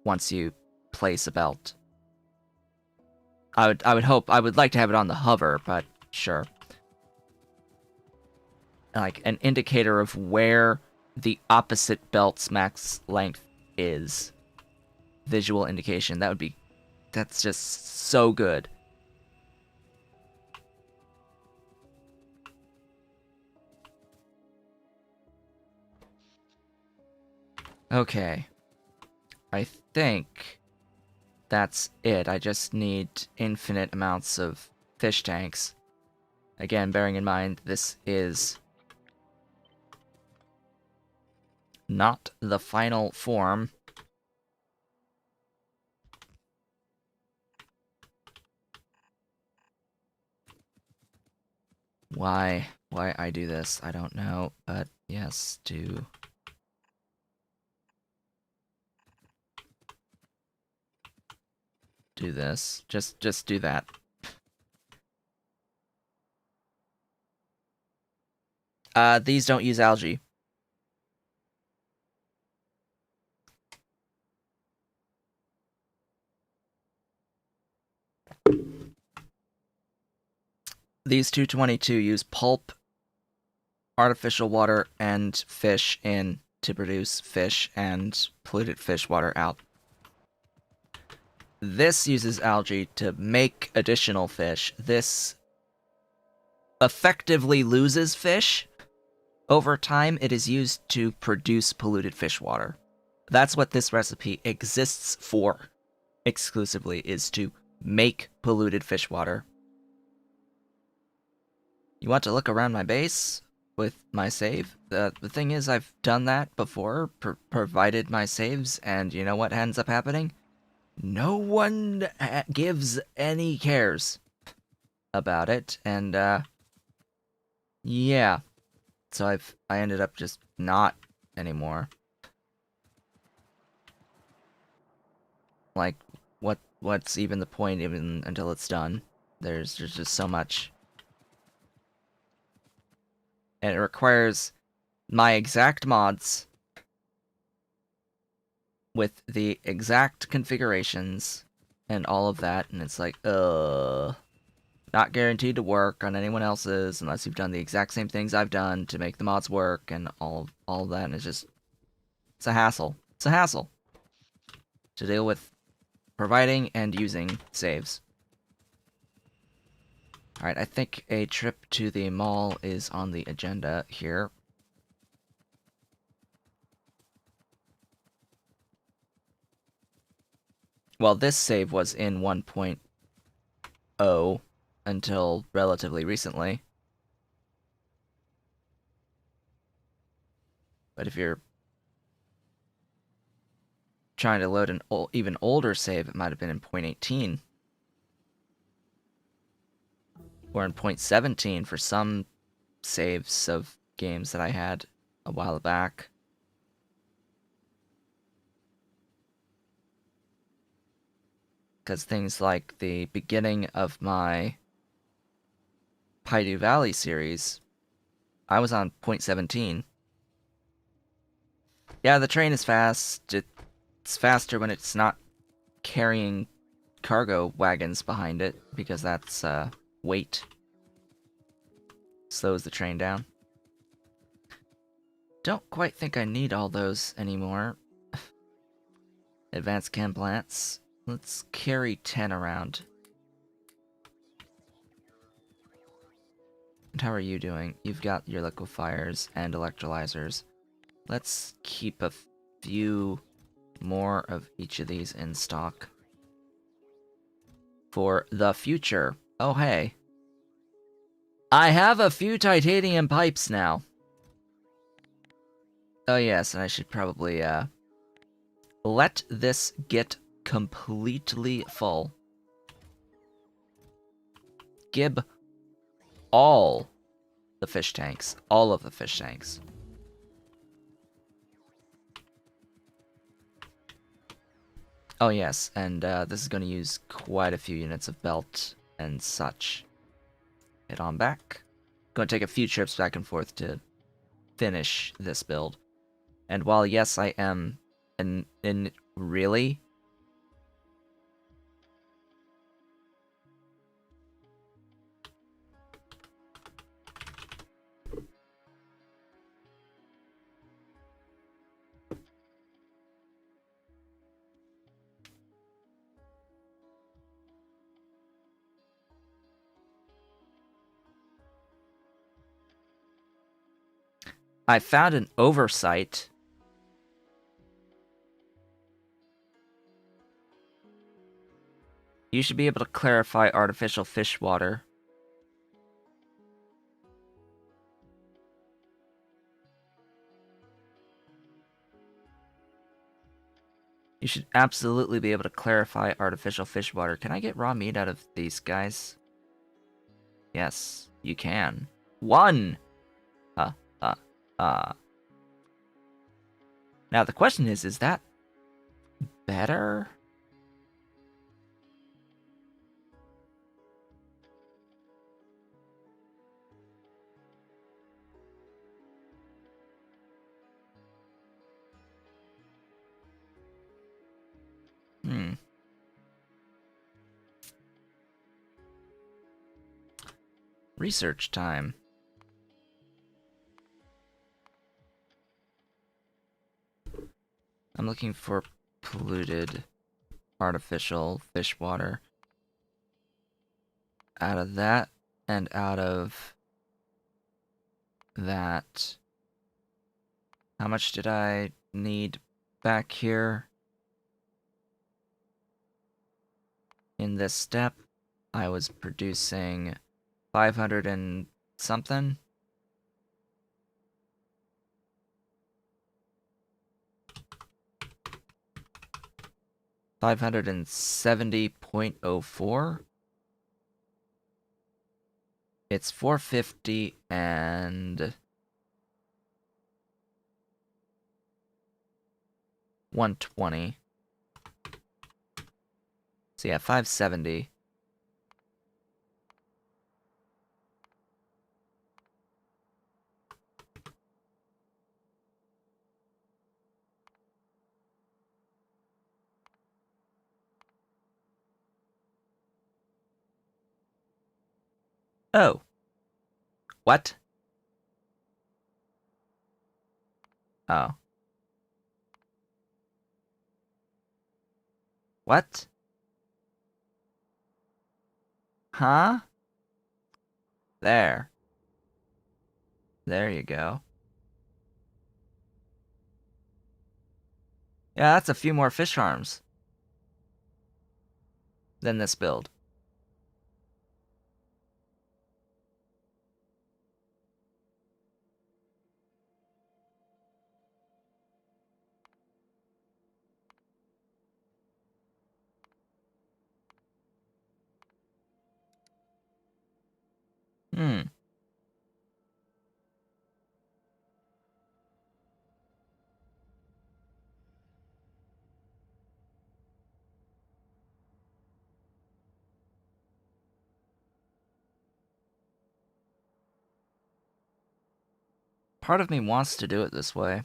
once you place a belt. I would like to have it on the hover, but sure. Like an indicator of where the opposite belt's max length is. Visual indication. That's just so good. Okay. I think that's it. I just need infinite amounts of fish tanks. Again, bearing in mind, this is not the final form. Why I do this, I don't know, but yes, do this. Just do that. These don't use algae. These 222 use pulp, artificial water, and fish in to produce fish and polluted fish water out. This uses algae to make additional fish. This effectively loses fish. Over time, it is used to produce polluted fish water. That's what this recipe exists for, exclusively, is to make polluted fish water. You want to look around my base with my save? The thing is, I've done that before, provided my saves, and you know what ends up happening? No one gives any cares about it, and yeah. So I ended up just not anymore. Like, what's even the point even until it's done? There's just so much. And it requires my exact mods with the exact configurations and all of that, and it's like, not guaranteed to work on anyone else's unless you've done the exact same things I've done to make the mods work and all of that, and it's just, it's a hassle. It's a hassle to deal with providing and using saves. Alright, I think a trip to the mall is on the agenda here. Well, this save was in 1.0 until relatively recently. But if you're trying to load an even older save, it might have been in 0.18. Or in 0.17 for some saves of games that I had a while back. Because things like the beginning of my Paidu Valley series, I was on 0.17. Yeah, the train is fast. It's faster when it's not carrying cargo wagons behind it, because that's weight. Slows the train down. Don't quite think I need all those anymore. Advanced chem plants. Let's carry 10 around. And how are you doing? You've got your liquefiers and electrolyzers. Let's keep a few more of each of these in stock. For the future. Oh, hey. I have a few titanium pipes now. Oh, yes, and I should probably, let this get completely full. Gib all the fish tanks. All of the fish tanks. Oh, yes, and this is going to use quite a few units of belt and such. Head on back. Going to take a few trips back and forth to finish this build. And while, yes, I am in really... I found an oversight. You should be able to clarify artificial fish water. You should absolutely be able to clarify artificial fish water. Can I get raw meat out of these guys? Yes, you can. One! Now the question is that better? Research time. I'm looking for polluted artificial fish water. Out of that and out of that. How much did I need back here? In this step, I was producing 500 and something. $570.04. It's 450 and 120. So yeah, 570. Oh. What? Oh. What? Huh? There. There you go. Yeah, that's a few more fish farms than this build. Hmm. Part of me wants to do it this way.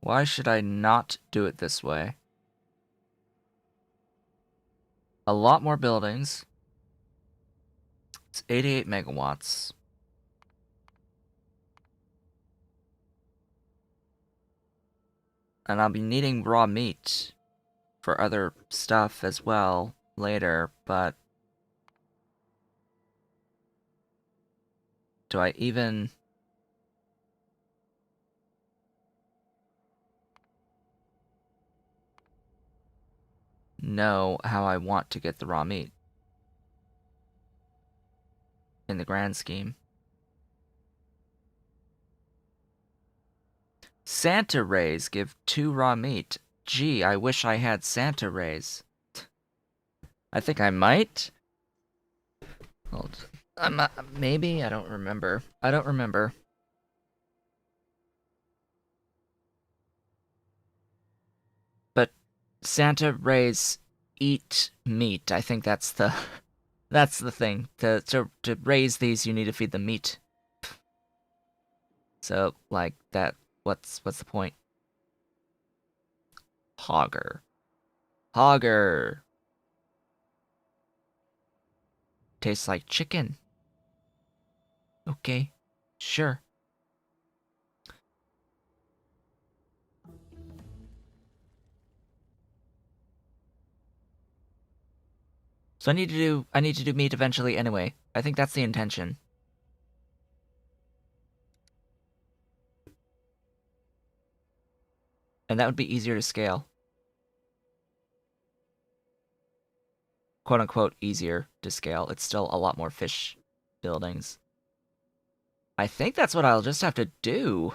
Why should I not do it this way? A lot more buildings. It's 88 megawatts. And I'll be needing raw meat for other stuff as well later, but do I even know how I want to get the raw meat in the grand scheme? Santa rays give 2 raw meat. Gee, I wish I had Santa rays. I think I might. Hold. Maybe? I don't remember. I don't remember. But Santa rays eat meat. I think that's the that's the thing. To raise these, you need to feed them meat. So like that. What's the point? Hogger. Hogger. Tastes like chicken. Okay. Sure. So I need to do meat eventually anyway. I think that's the intention. And that would be easier to scale. Quote unquote easier to scale. It's still a lot more fish buildings. I think that's what I'll just have to do.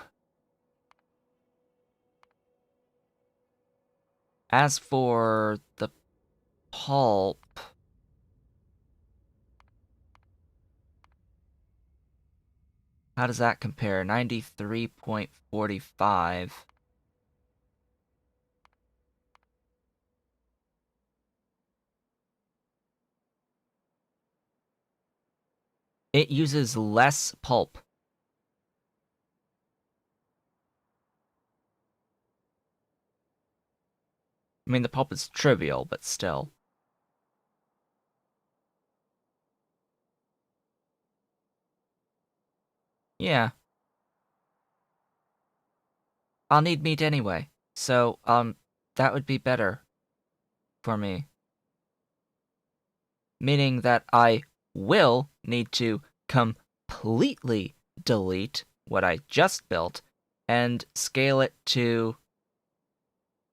As for the pulp, how does that compare? 93.45. It uses less pulp. I mean, the pulp is trivial, but still. Yeah, I'll need meat anyway. So, that would be better for me. Meaning that I will need to completely delete what I just built and scale it to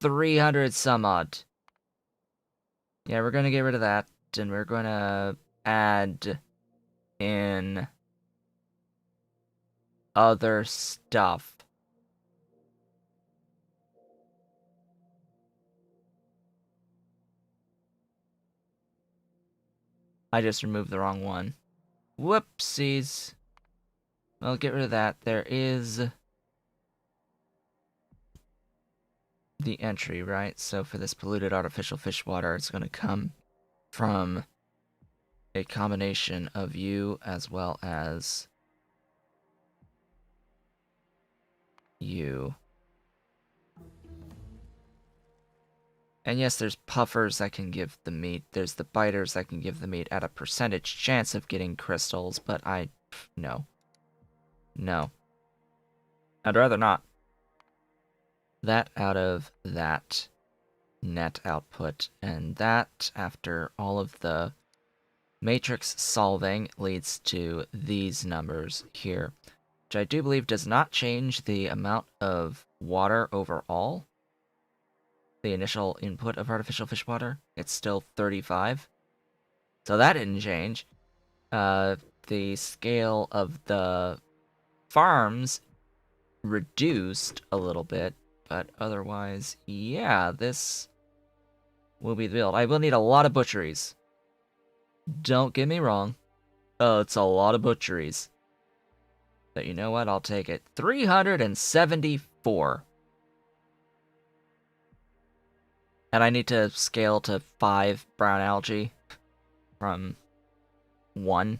300 some odd. Yeah, we're gonna get rid of that, and we're gonna add in other stuff. I just removed the wrong one. Whoopsies. Well, get rid of that. There is the entry, right? So for this polluted artificial fish water, it's gonna come from a combination of you as well as you. And yes, there's puffers that can give the meat. There's the biters that can give the meat at a percentage chance of getting crystals, but no. No. I'd rather not. That out of that net output, and that, after all of the matrix solving, leads to these numbers here, which I do believe does not change the amount of water overall. The initial input of artificial fish water, it's still 35. So that didn't change. The scale of the farms reduced a little bit, but otherwise, yeah, this will be the build. I will need a lot of butcheries. Don't get me wrong. It's a lot of butcheries. But you know what? I'll take it. 374. And I need to scale to 5 brown algae from 1.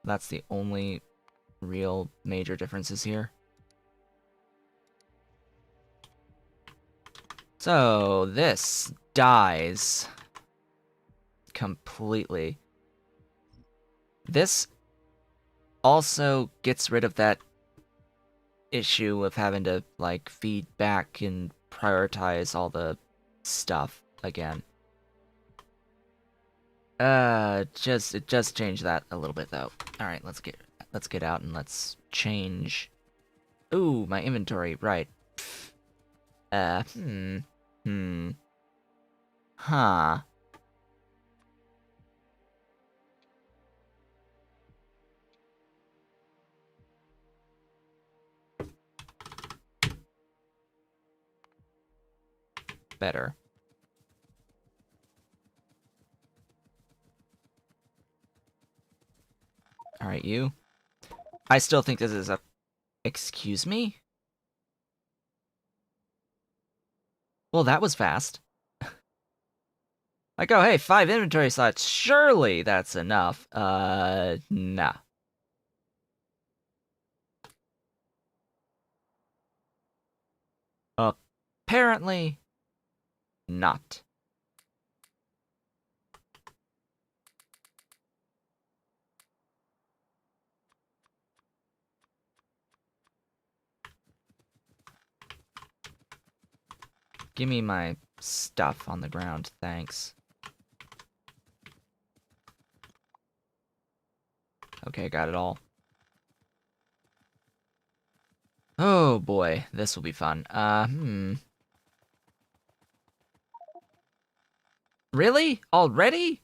That's the only real major differences here. So this dies completely. This also gets rid of that issue of having to, like, feed back and prioritize all the stuff again. It just changed that a little bit though. Alright, let's get out and let's change. Ooh, my inventory, right. Uh, hmm. Hmm. Huh. Better. Alright, you. I still think this is a... Excuse me? Well, that was fast. Like, oh, hey, 5 inventory slots. Surely that's enough. Nah. Apparently not. Give me my stuff on the ground, thanks. Okay, got it all. Oh boy, this will be fun. Really? Already?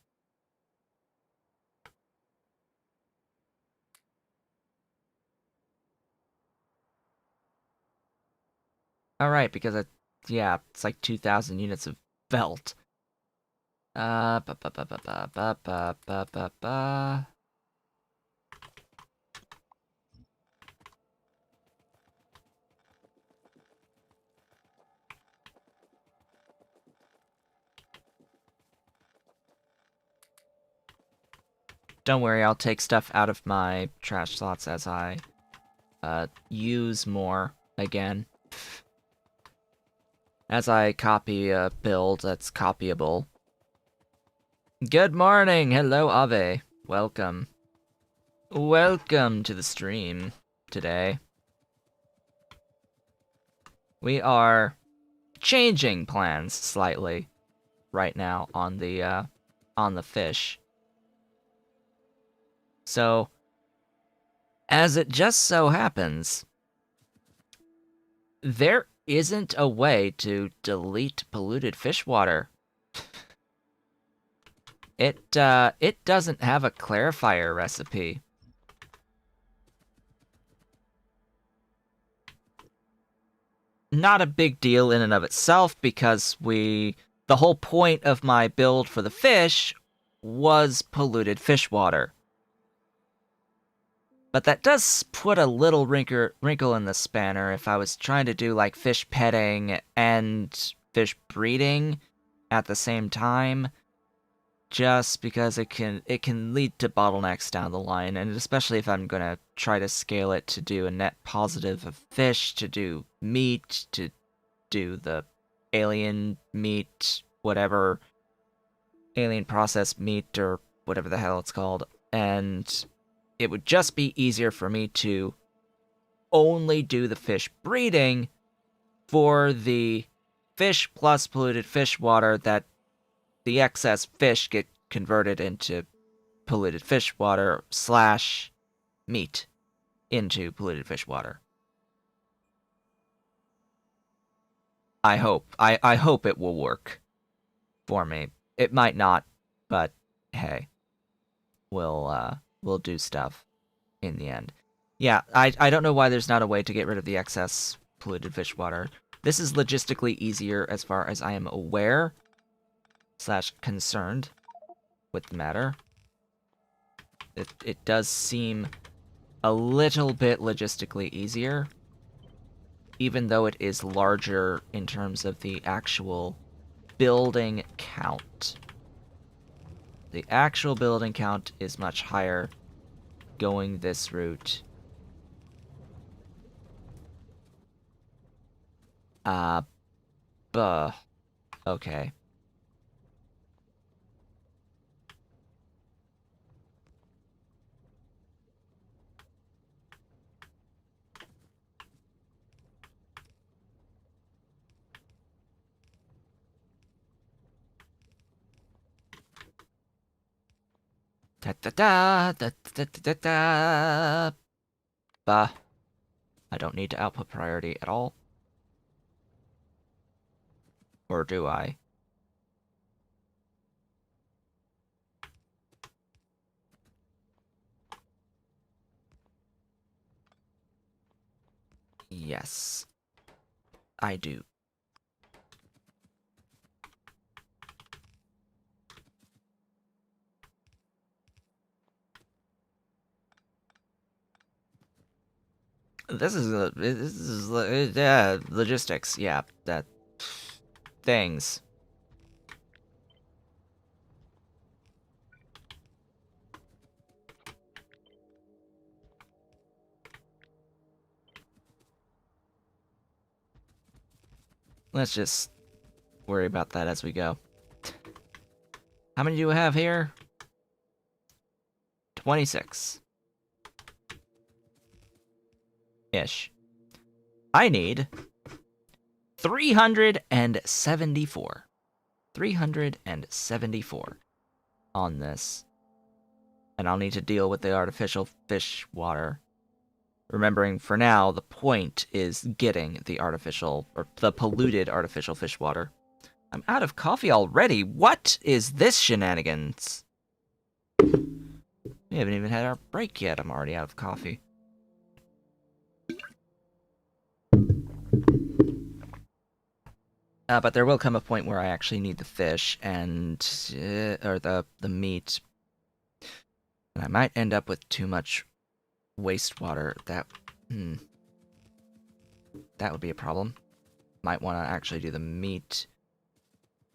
Alright, because yeah, it's like 2,000 units of felt. Ba ba ba ba ba ba ba ba ba ba. Don't worry, I'll take stuff out of my trash slots as I use more again. as I copy a build that's copyable. Good morning! Hello, Ave. Welcome. Welcome to the stream today. We are changing plans slightly right now on the fish. So, as it just so happens, there isn't a way to delete polluted fish water. It doesn't have a clarifier recipe. Not a big deal in and of itself, because the whole point of my build for the fish was polluted fish water. But that does put a little wrinkle in the spanner if I was trying to do like fish petting and fish breeding at the same time, just because it can lead to bottlenecks down the line, and especially if I'm gonna try to scale it to do a net positive of fish, to do meat, to do the alien meat, whatever, alien processed meat, or whatever the hell it's called. And it would just be easier for me to only do the fish breeding for the fish plus polluted fish water, that the excess fish get converted into polluted fish water / meat into polluted fish water. I hope. I hope it will work for me. It might not, but hey, we'll do stuff in the end. Yeah, I don't know why there's not a way to get rid of the excess polluted fish water. This is logistically easier as far as I am aware / concerned with the matter. It does seem a little bit logistically easier, even though it is larger in terms of the actual building count. The actual building count is much higher going this route. Okay. Da da da da da da da da. Bah. I don't need to output priority at all. Or do I? Yes. I do. This is logistics. Yeah, that things. Let's just worry about that as we go. How many do we have here? 26. Ish. I need 374. 374 on this. And I'll need to deal with the artificial fish water. Remembering, for now, the point is getting the artificial, or the polluted artificial fish water. I'm out of coffee already. What is this shenanigans? We haven't even had our break yet. I'm already out of coffee. But there will come a point where I actually need the fish and or the meat, and I might end up with too much wastewater. That would be a problem. Might want to actually do the meat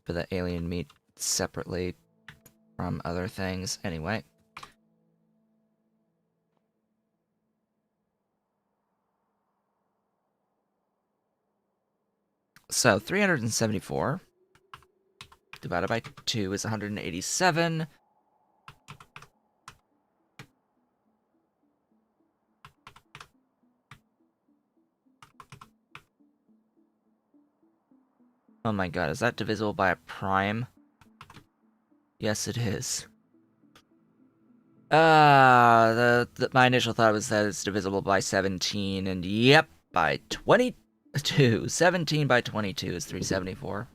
for the alien meat separately from other things. Anyway. So 374 divided by 2 is 187. Oh my god, is that divisible by a prime? Yes, it is. My initial thought was that it's divisible by 17, and yep, by 22. 17 by 22 is 374.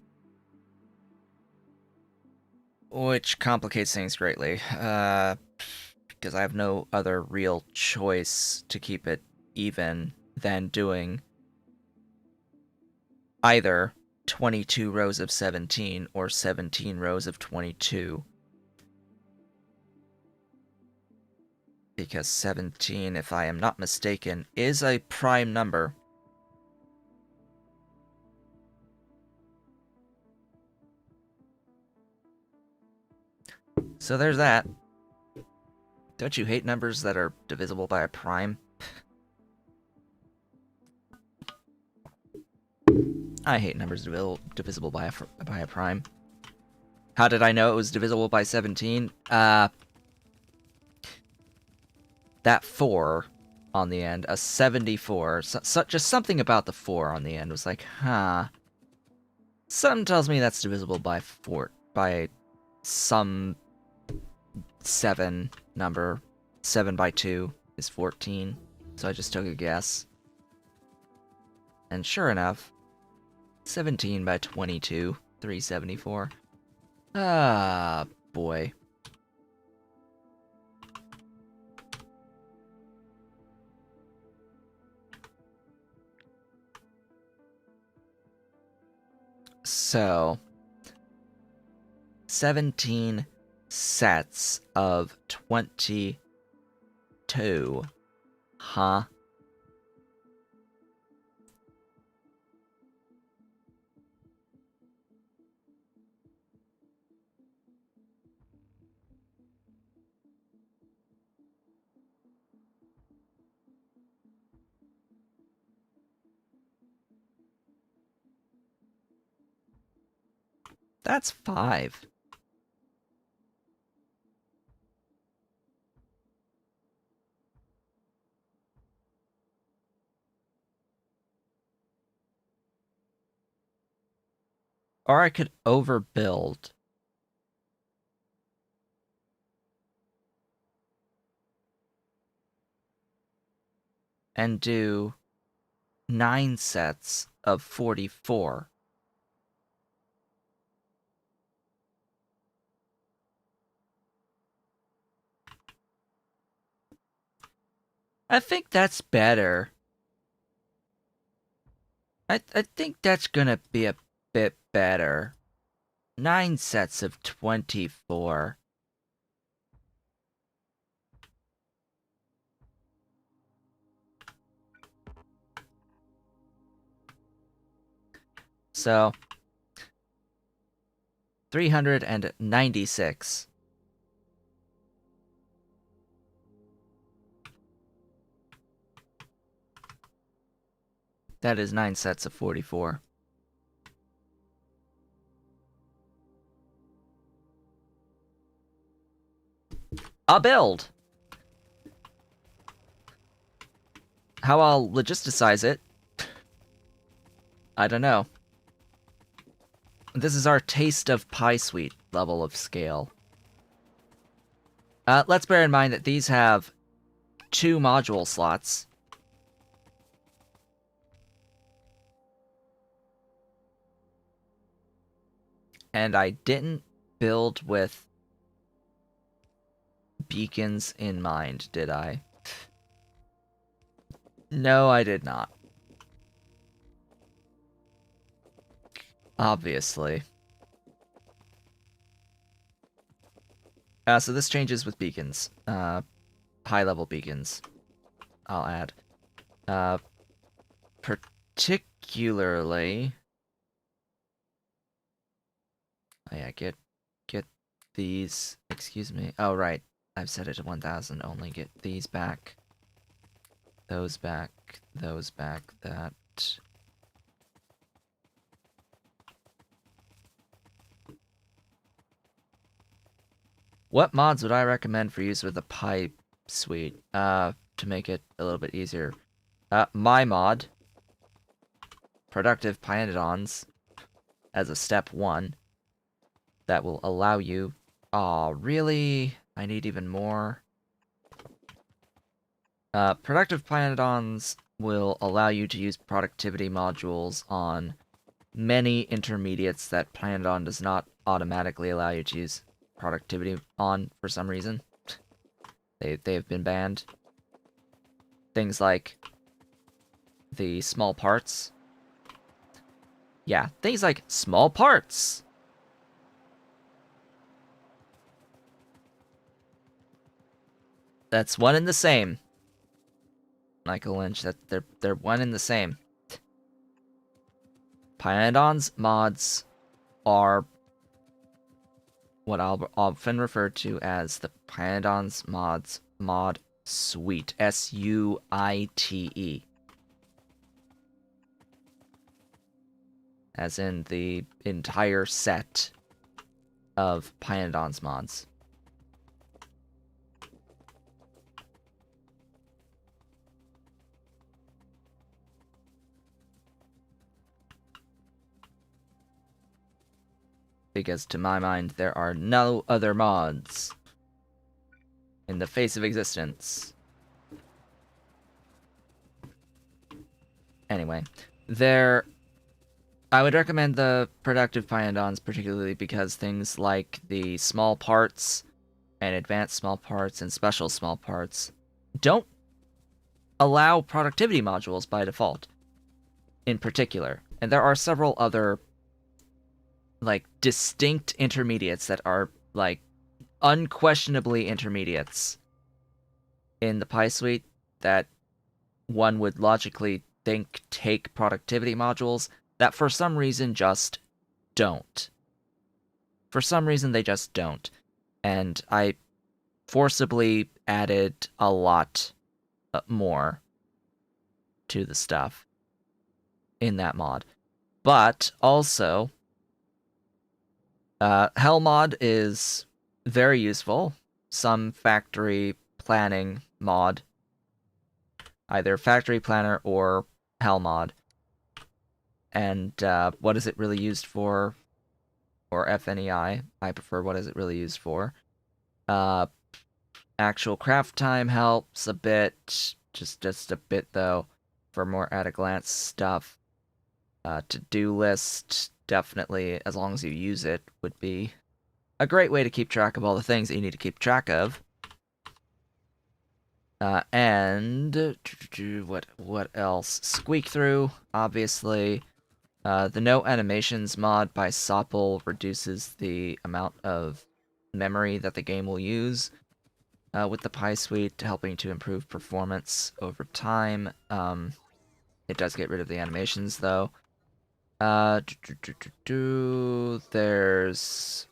Which complicates things greatly, because I have no other real choice to keep it even than doing either 22 rows of 17 or 17 rows of 22. Because 17, if I am not mistaken, is a prime number. So there's that. Don't you hate numbers that are divisible by a prime? I hate numbers divisible by a prime. How did I know it was divisible by 17? That 4 on the end, a 74. Just something about the 4 on the end was like, huh. Something tells me that's divisible by some 7 number. 7 by 2 is 14. So I just took a guess. And sure enough, 17 by 22, 374. Ah, boy. So, 17 sets of 22. Huh? That's 5. Or I could overbuild. And do 9 sets of 44. I think that's better. I think that's gonna be a bit better. 9 sets of 24. So, 396. That is 9 sets of 44. I'll build! How I'll logisticize it, I don't know. This is our taste of pie sweet level of scale. Let's bear in mind that these have 2 module slots. And I didn't build with beacons in mind, did I? No, I did not. Obviously. So this changes with beacons. High-level beacons, I'll add. Particularly... Oh yeah, get these... Excuse me. Oh, right. I've set it to 1000. Only get these back. Those back. Those back. That... What mods would I recommend for use with the Pi suite? To make it a little bit easier. My mod, productive Pyanodons, as a step 1, that will allow you... Aw, really? I need even more. Productive Pyanodons will allow you to use productivity modules on many intermediates that Pyanodon does not automatically allow you to use productivity on for some reason. They have been banned. Things like the small parts. Yeah, things like small parts. That's one and the same. Michael Lynch, that they're one and the same. Pyanodon's mods are what I'll often refer to as the Pyanodon's mods mod suite. S-U-I-T-E. As in the entire set of Pyanodon's mods. Because to my mind, there are no other mods in the face of existence. Anyway, I would recommend the productive Pyanodons, particularly because things like the small parts and advanced small parts and special small parts don't allow productivity modules by default, in particular. And there are several other, like, distinct intermediates that are, like, unquestionably intermediates in the Pi suite that one would logically think take productivity modules that for some reason just don't. For some reason they just don't. And I forcibly added a lot more to the stuff in that mod. But also, Hell mod is very useful. Some factory planning mod. Either factory planner or Hell mod. And what is it really used for? Or FNEI. I prefer what is it really used for. Actual craft time helps a bit. Just a bit, though, for more at-a-glance stuff. To-do list, definitely, as long as you use it, would be a great way to keep track of all the things that you need to keep track of. And what else? Squeak through, obviously. The no animations mod by Sopple reduces the amount of memory that the game will use with the Pi suite, helping to improve performance over time. It does get rid of the animations, though. There's...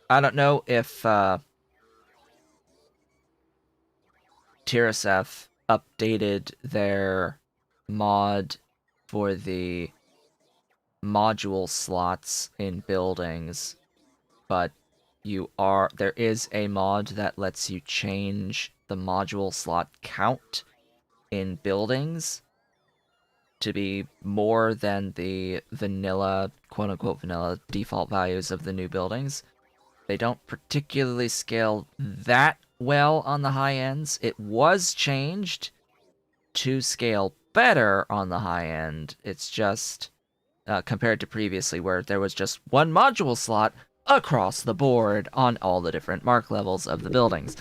I don't know if TRSF updated their mod for the module slots in buildings, but there is a mod that lets you change the module slot count in buildings to be more than the vanilla, quote-unquote vanilla, default values of the new buildings. They don't particularly scale that well on the high ends. It was changed to scale better on the high end. It's just compared to previously where there was just one module slot across the board on all the different mark levels of the buildings.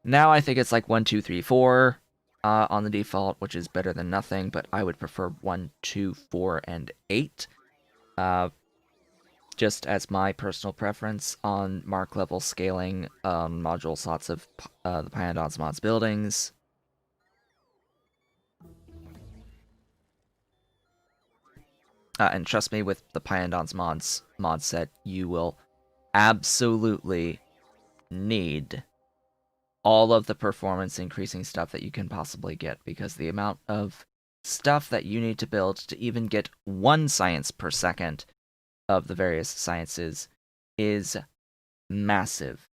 Now I think it's like 1, 2, 3, 4 on the default, which is better than nothing, but I would prefer 1, 2, 4, and 8. Just as my personal preference on mark level scaling module slots of the Pyanodon's mods buildings. And trust me, with the Pyanodon's mod set, you will absolutely need all of the performance increasing stuff that you can possibly get, because the amount of stuff that you need to build to even get 1 science per second of the various sciences is massive.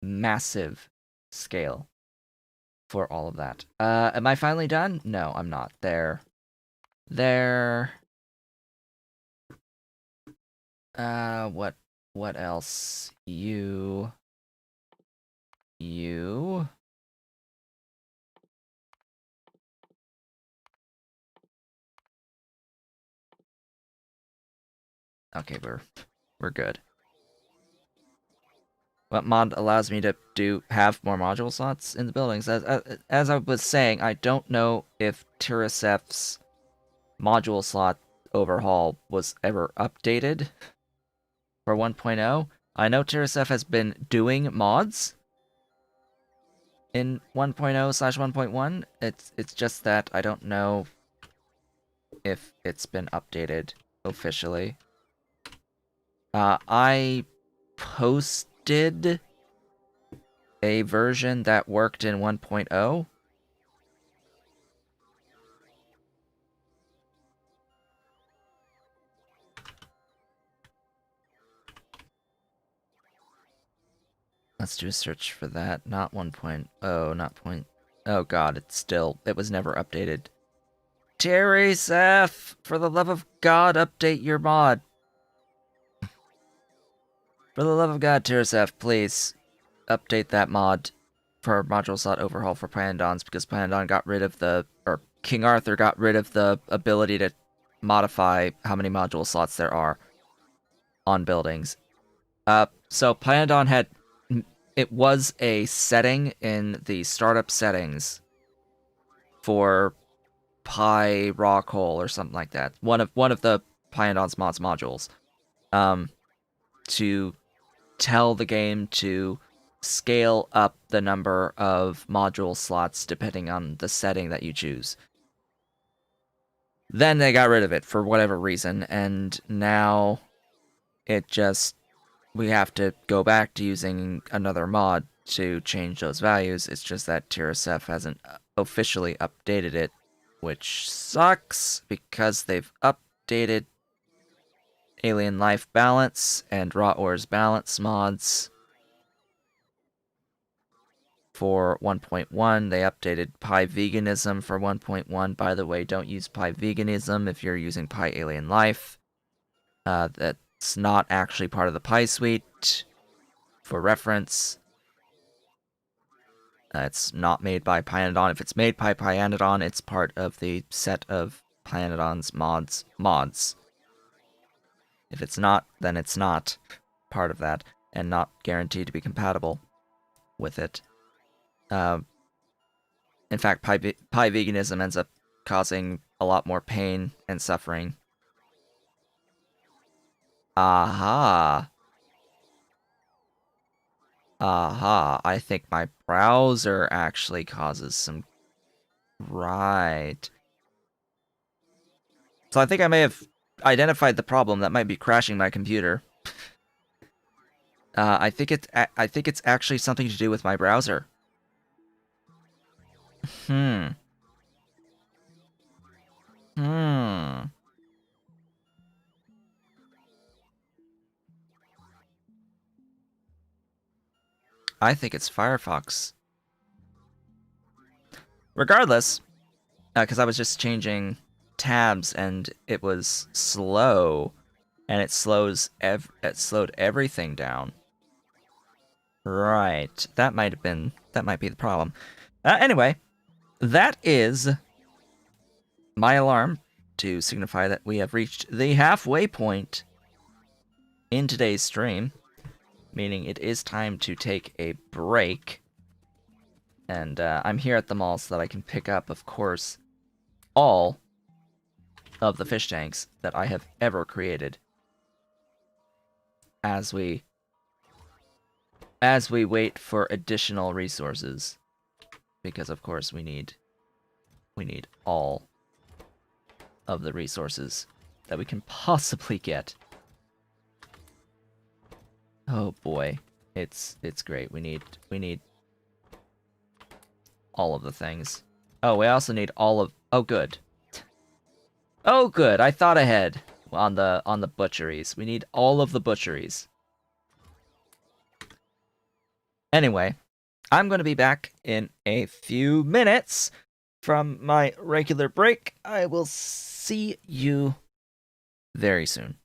Massive scale for all of that. Am I finally done? No, I'm not. There. What else? You. Okay, we're good. What mod allows me to have more module slots in the buildings? As I was saying, I don't know if Tirasef's module slot overhaul was ever updated for 1.0. I know Tirasef has been doing mods in 1.0/1.1. It's just that I don't know if it's been updated officially. I posted a version that worked in 1.0. Let's do a search for that. Not 1.0, not point. Oh god, it was never updated. Tirasef, for the love of God, update your mod. For the love of God, Tirasef, please update that mod for module slot overhaul for Pyanodons, because Pyanodon got rid of or King Arthur got rid of the ability to modify how many module slots there are on buildings. So Pyanodon had, it was a setting in the startup settings for Rockhole or something like that. One of the Pyanodon's mods modules. To tell the game to scale up the number of module slots depending on the setting that you choose. Then they got rid of it for whatever reason, and now we have to go back to using another mod to change those values. It's just that Tirasef hasn't officially updated it, which sucks because they've updated Alien Life Balance and Raw Ores Balance mods for 1.1. They updated Pi Veganism for 1.1. By the way, don't use Pi Veganism if you're using Pi Alien Life. That's not actually part of the Pi suite. For reference, it's not made by Pyanodon. If it's made by Pyanodon, it's part of the set of Pyanodon's mods. If it's not, then it's not part of that, and not guaranteed to be compatible with it. In fact, Pi Veganism ends up causing a lot more pain and suffering. Aha. I think my browser actually causes some... Right. So I think I may have identified the problem that might be crashing my computer. I think it's actually something to do with my browser. I think it's Firefox. Regardless, because I was just changing tabs and it was slow, and it slowed everything down. Right, that might be the problem. Anyway, that is my alarm to signify that we have reached the halfway point in today's stream, meaning it is time to take a break. And I'm here at the mall so that I can pick up, of course, all of the fish tanks that I have ever created as we wait for additional resources, because of course we need all of the resources that we can possibly get. Oh boy, it's great. We need all of the things. Oh, we also need all of... Oh, good. Oh, good. I thought ahead. on the butcheries. We need all of the butcheries. Anyway, I'm going to be back in a few minutes from my regular break. I will see you very soon.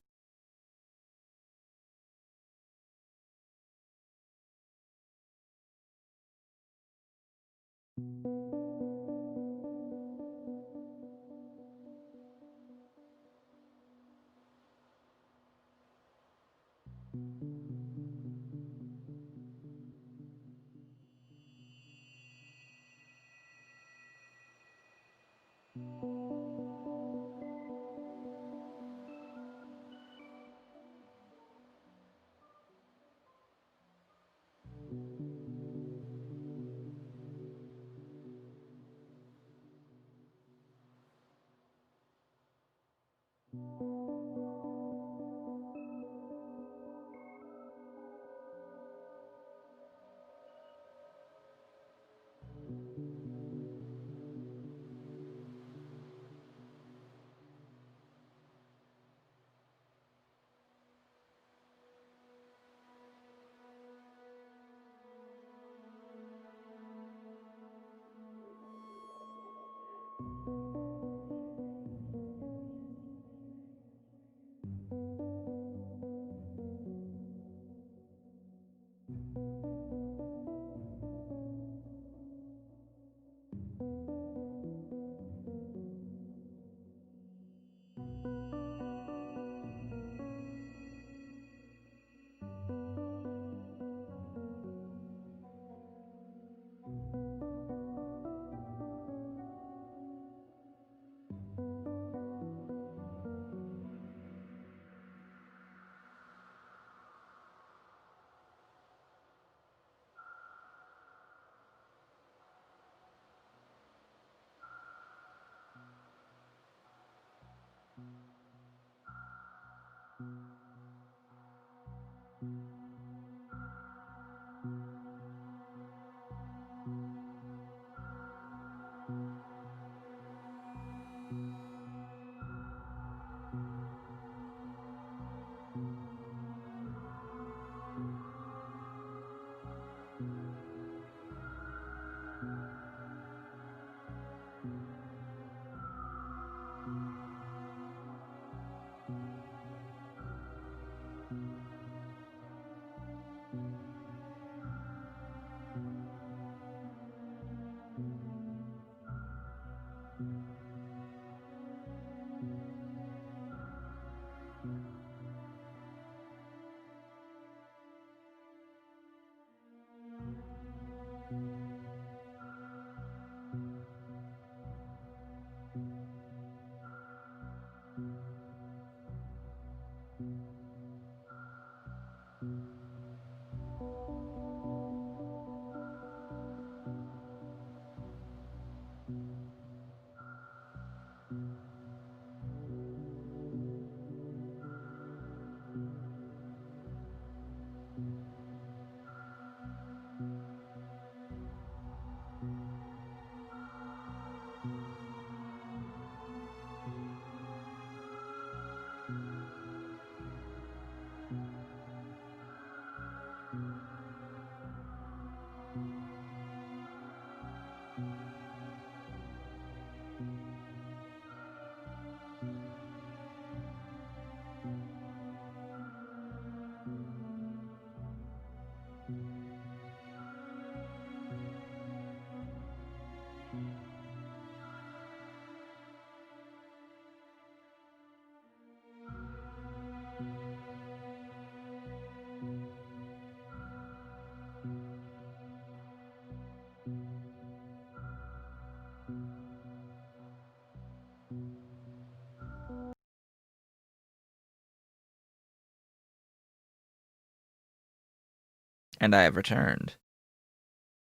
And I have returned.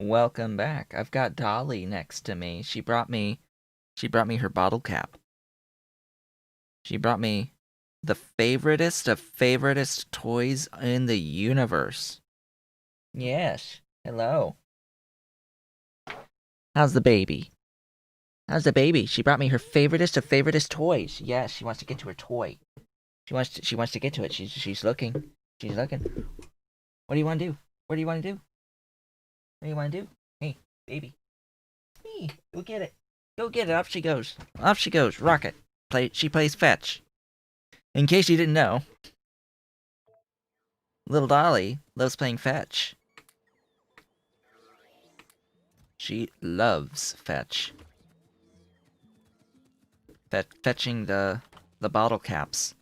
Welcome back. I've got Dolly next to me. She brought me her bottle cap. She brought me the favoritist of favoritist toys in the universe. Yes. Hello. How's the baby? How's the baby? She brought me her favoritist of favoritist toys. Yes, she wants to get to her toy. She wants to get to it. She's looking. She's looking. What do you want to do? What do you want to do? What do you want to do? Hey, baby. Hey, go get it. Go get it. Off she goes. Off she goes. Rocket. She plays fetch. In case you didn't know, little Dolly loves playing fetch. She loves fetch. Fetching the bottle caps.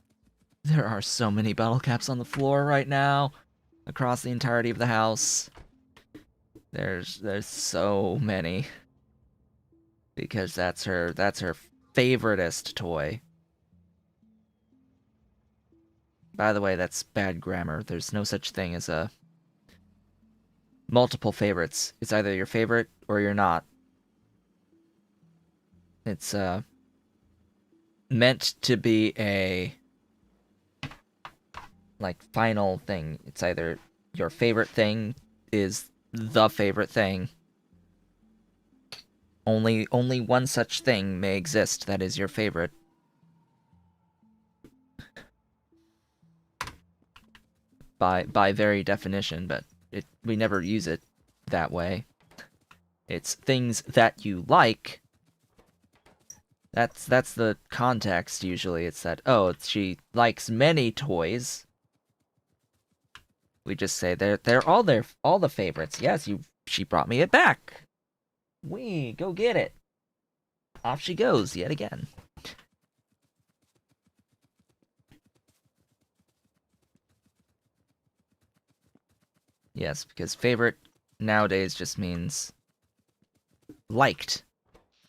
There are so many bottle caps on the floor right now, across the entirety of the house. There's so many. Because that's her favoriteest toy. By the way, that's bad grammar. There's no such thing as a multiple favorites. It's either your favorite or you're not. It's meant to be a like final thing. It's either your favorite thing is the favorite thing. Only one such thing may exist that is your favorite. By very definition, but we never use it that way. It's things that you like. That's the context usually. It's that, oh, she likes many toys. We just say they're all the favorites. Yes, she brought me it back. Go get it. Off she goes yet again. Yes, because favorite nowadays just means liked,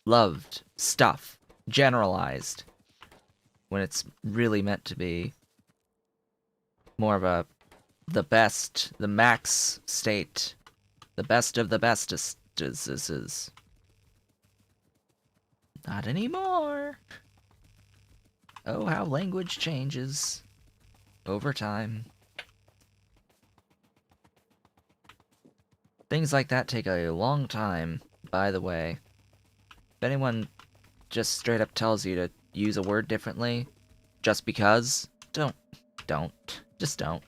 loved, stuff, generalized. When it's really meant to be more of a the best, the max state, the best of the bestest. Not anymore. Oh, how language changes over time. Things like that take a long time, by the way. If anyone just straight up tells you to use a word differently, just because, don't. Just don't.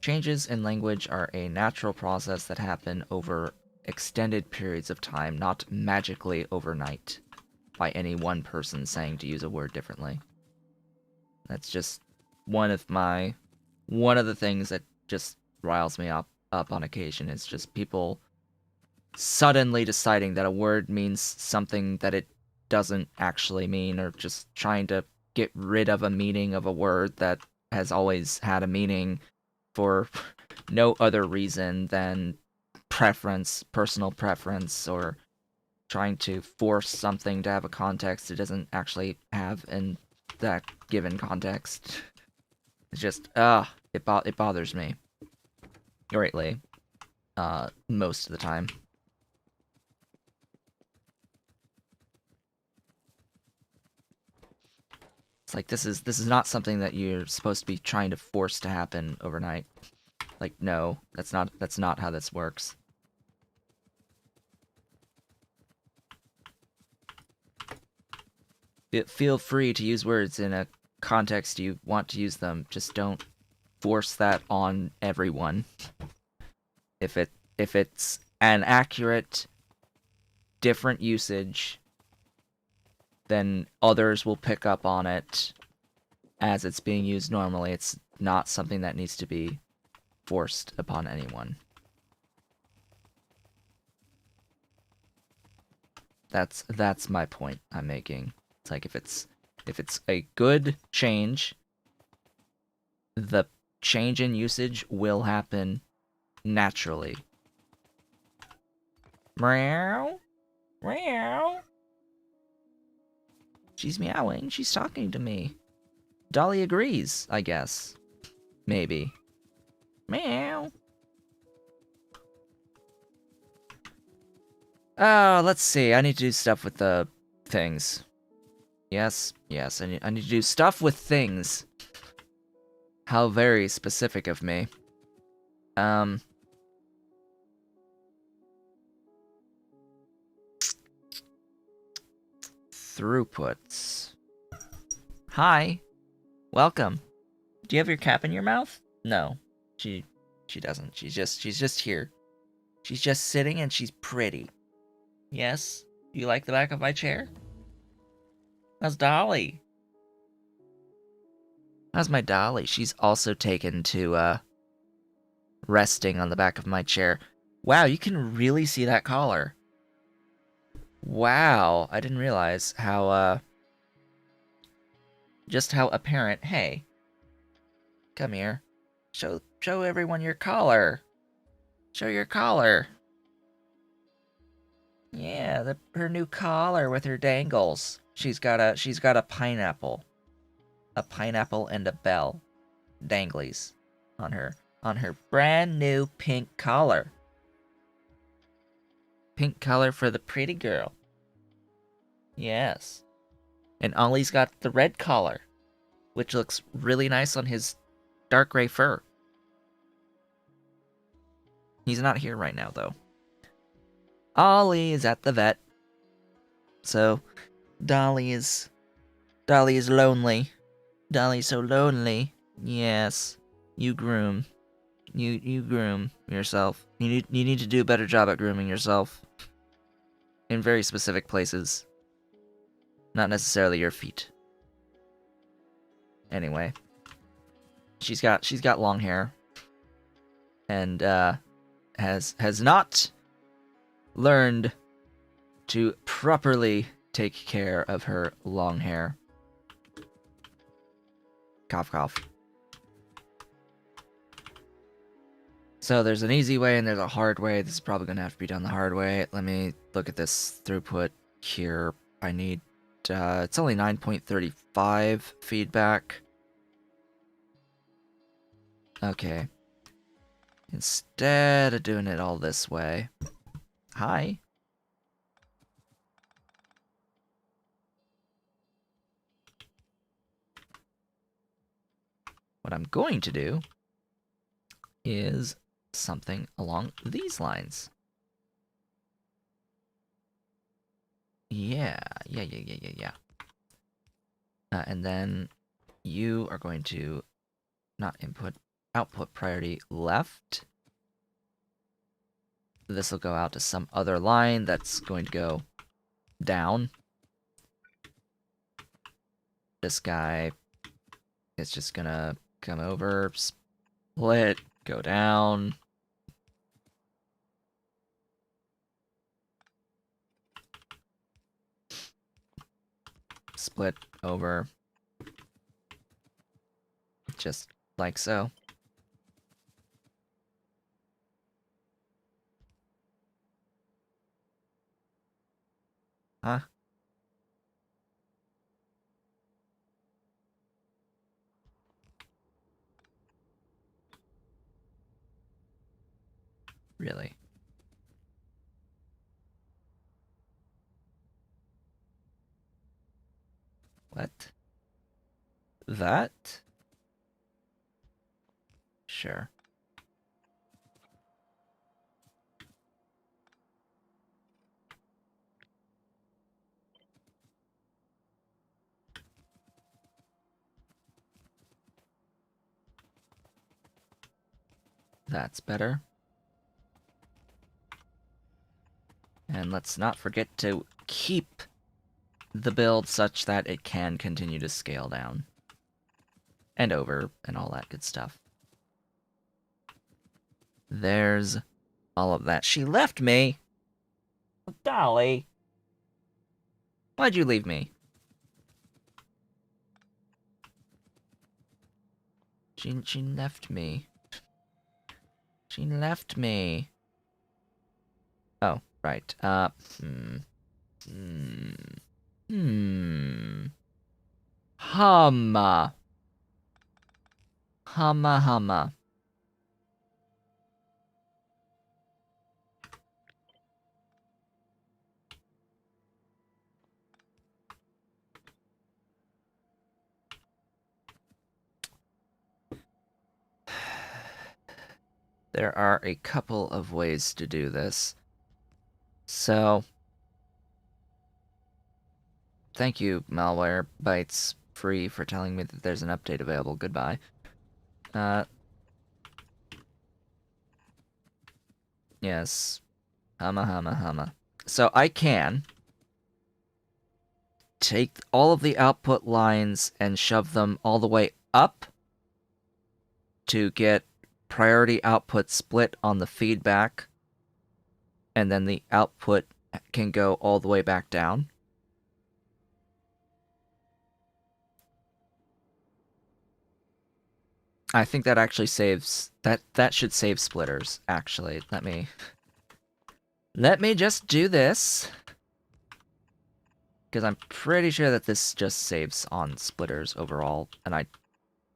Changes in language are a natural process that happen over extended periods of time, not magically overnight by any one person saying to use a word differently. That's just one of the things that just riles me up on occasion. Is just people suddenly deciding that a word means something that it doesn't actually mean, or just trying to get rid of a meaning of a word that has always had a meaning for no other reason than personal preference, or trying to force something to have a context it doesn't actually have in that given context. It's just, it bothers me greatly, most of the time. It's like, this is not something that you're supposed to be trying to force to happen overnight. Like, no, that's not how this works. Feel free to use words in a context you want to use them. Just don't force that on everyone. If it's an accurate, different usage, then others will pick up on it as it's being used normally. It's not something that needs to be forced upon anyone. That's my point I'm making. It's like, if it's a good change, the change in usage will happen naturally. Meow. Meow. She's meowing. She's talking to me. Dolly agrees, I guess. Maybe. Meow. Oh, let's see. I need to do stuff with the things. Yes, I need to do stuff with things. How very specific of me. Throughputs. Hi. Welcome. Do you have your cap in your mouth? No. She doesn't. She's just here. She's just sitting and she's pretty. Yes? You like the back of my chair? How's Dolly? How's my Dolly? She's also taken to resting on the back of my chair. Wow, you can really see that collar. Wow, I didn't realize how just how apparent. Hey, come here. Show everyone your collar. Show your collar. Yeah, her new collar with her dangles. She's got a pineapple. A pineapple and a bell. Danglies on her brand new pink collar. Pink collar for the pretty girl. Yes. And Ollie's got the red collar, which looks really nice on his dark gray fur. He's not here right now, though. Ollie is at the vet. So, Dolly is lonely. Dolly's so lonely. Yes. You groom. You groom yourself. You need to do a better job at grooming yourself. In very specific places. Not necessarily your feet. Anyway. She's got long hair. And has not learned to properly take care of her long hair. Cough, cough. So there's an easy way and there's a hard way. This is probably going to have to be done the hard way. Let me look at this throughput here. I need, it's only 9.35 feedback. Okay. Instead of doing it all this way. Hi. What I'm going to do is something along these lines. Yeah. And then you are going to not input, output priority left. This will go out to some other line that's going to go down. This guy is just gonna come over, split, go down. Split over. Just like so. Huh? Really? What? That? Sure. That's better. And let's not forget to keep the build such that it can continue to scale down. And over, and all that good stuff. There's all of that. She left me! Dolly! Why'd you leave me? She left me. She left me. Oh, right. Humma. Humma. There are a couple of ways to do this. So, thank you, Malware Bytes, free for telling me that there's an update available. Goodbye. Yes. Hama. So I can take all of the output lines and shove them all the way up to get priority output split on the feedback, and then the output can go all the way back down. I think that actually saves... That should save splitters, actually. Let me just do this. Because I'm pretty sure that this just saves on splitters overall, and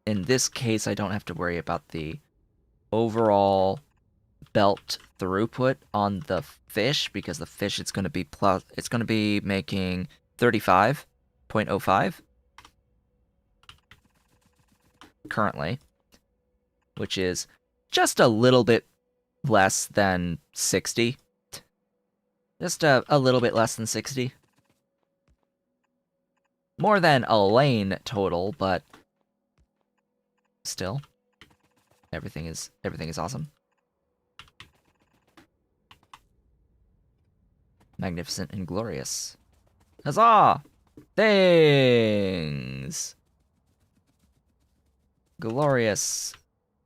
in this case, I don't have to worry about the overall belt throughput on the fish, because the fish it's going to be making 35.05 currently, which is just a little bit less than 60. Just a little bit less than 60. More than a lane total, but still, everything is awesome. Magnificent and glorious. Huzzah! Things! Glorious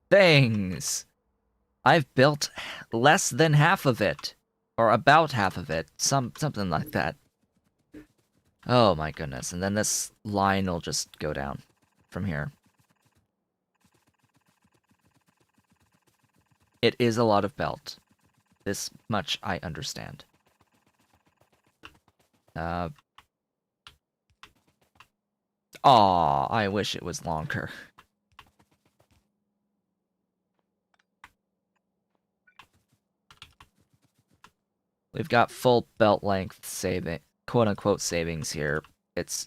things! I've built less than half of it. Or about half of it. Something like that. Oh my goodness. And then this line will just go down from here. It is a lot of belt. This much I understand. Aw, I wish it was longer. We've got full belt length saving, quote-unquote savings here. It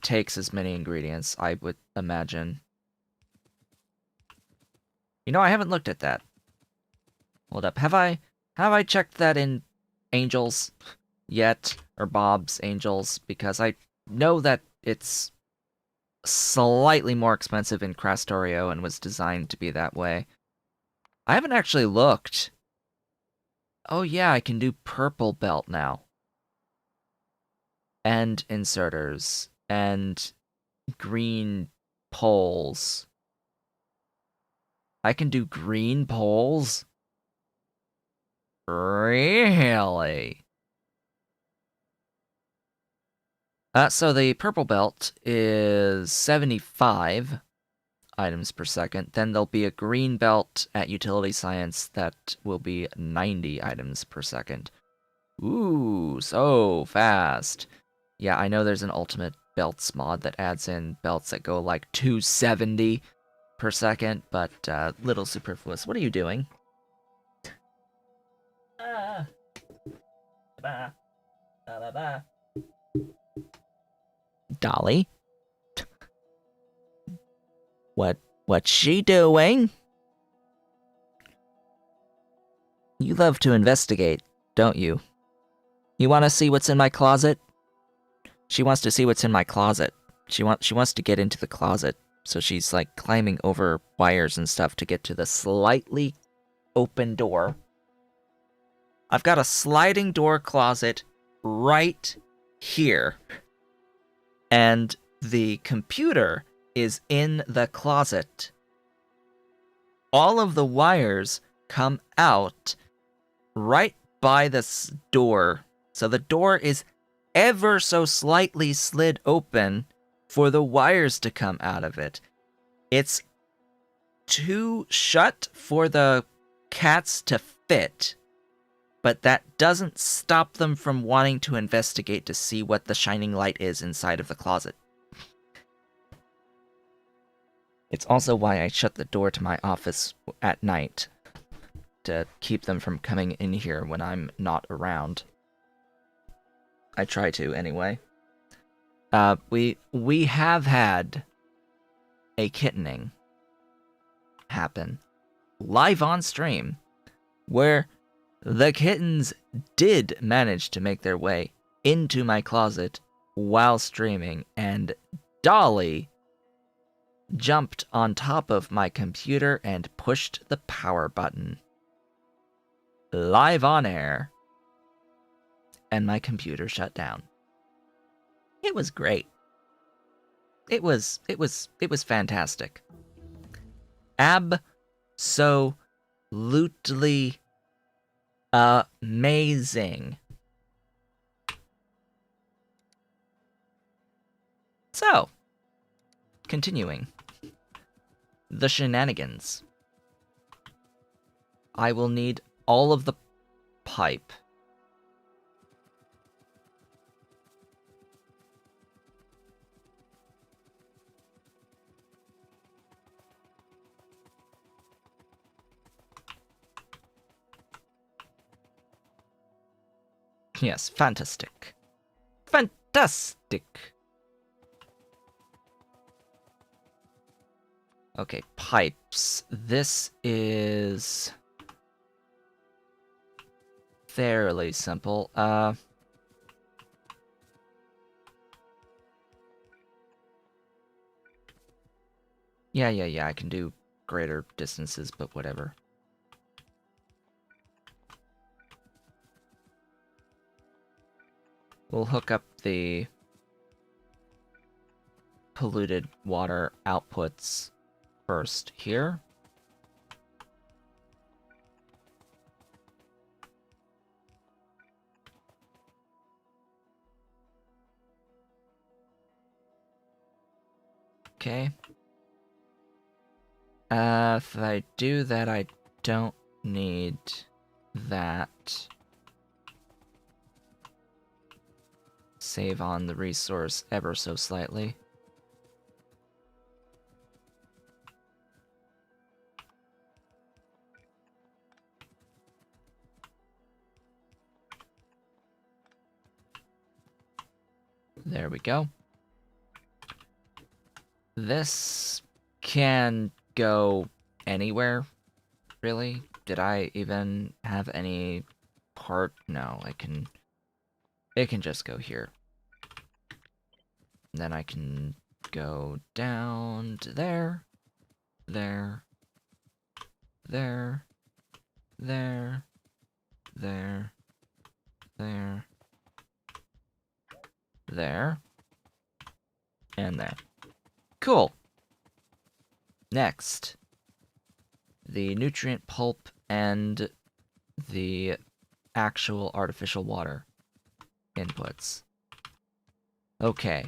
takes as many ingredients, I would imagine. You know, I haven't looked at that. Hold up, have I checked that in Angels yet? Or Bob's Angels? Because I know that it's slightly more expensive in Factorio and was designed to be that way. I haven't actually looked. Oh yeah, I can do purple belt now. And inserters. And green poles. I can do green poles? Really? So the purple belt is 75 items per second. Then there'll be a green belt at utility science that will be 90 items per second. Ooh, so fast. Yeah, I know there's an ultimate belts mod that adds in belts that go like 270 per second, but little superfluous. What are you doing? Dolly? What's she doing? You love to investigate, don't you? You want to see what's in my closet? She wants to see what's in my closet. She wants to get into the closet. So she's like climbing over wires and stuff to get to the slightly open door. I've got a sliding door closet right here. And the computer is in the closet. All of the wires come out right by this door. So the door is ever so slightly slid open for the wires to come out of it. It's too shut for the cats to fit, but that doesn't stop them from wanting to investigate to see what the shining light is inside of the closet. It's also why I shut the door to my office at night, to keep them from coming in here when I'm not around. I try to, anyway. We have had a kittening happen live on stream, where the kittens did manage to make their way into my closet while streaming, and Dolly jumped on top of my computer and pushed the power button. Live on air. And my computer shut down. It was great. It was fantastic. Absolutely amazing. So, continuing. The shenanigans. I will need all of the pipe. Yes, fantastic. Fantastic! Okay, pipes. This is fairly simple. Yeah, I can do greater distances, but whatever. We'll hook up the polluted water outputs first here. Okay. If I do that, I don't need that. Save on the resource ever so slightly. There we go. This can go anywhere, really. Did I even have any part? No, it can just go here. And then I can go down to there, there, there, there, there, there, there, and there. Cool. Next, the nutrient pulp and the actual artificial water inputs. Okay.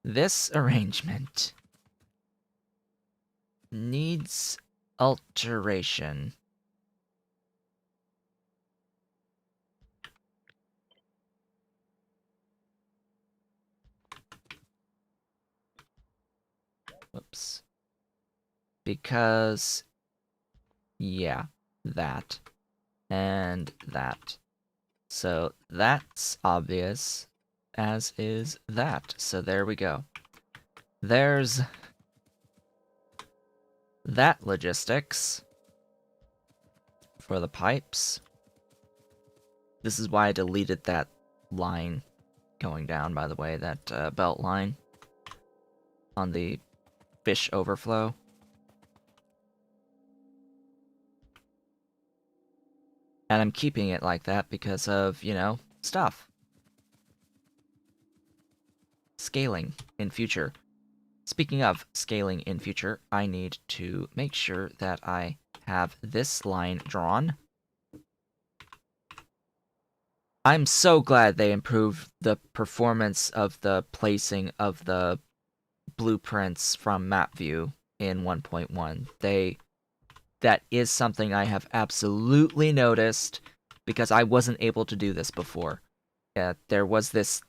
This arrangement needs alteration. Whoops. Because, yeah, that. And that. So that's obvious, as is that. So there we go. There's that logistics for the pipes. This is why I deleted that line going down, by the way, that belt line on the fish overflow. And I'm keeping it like that because of, you know, stuff. Scaling in future. Speaking of scaling in future, I need to make sure that I have this line drawn. I'm so glad they improved the performance of the placing of the blueprints from map view in 1.1. That is something I have absolutely noticed because I wasn't able to do this before. There was this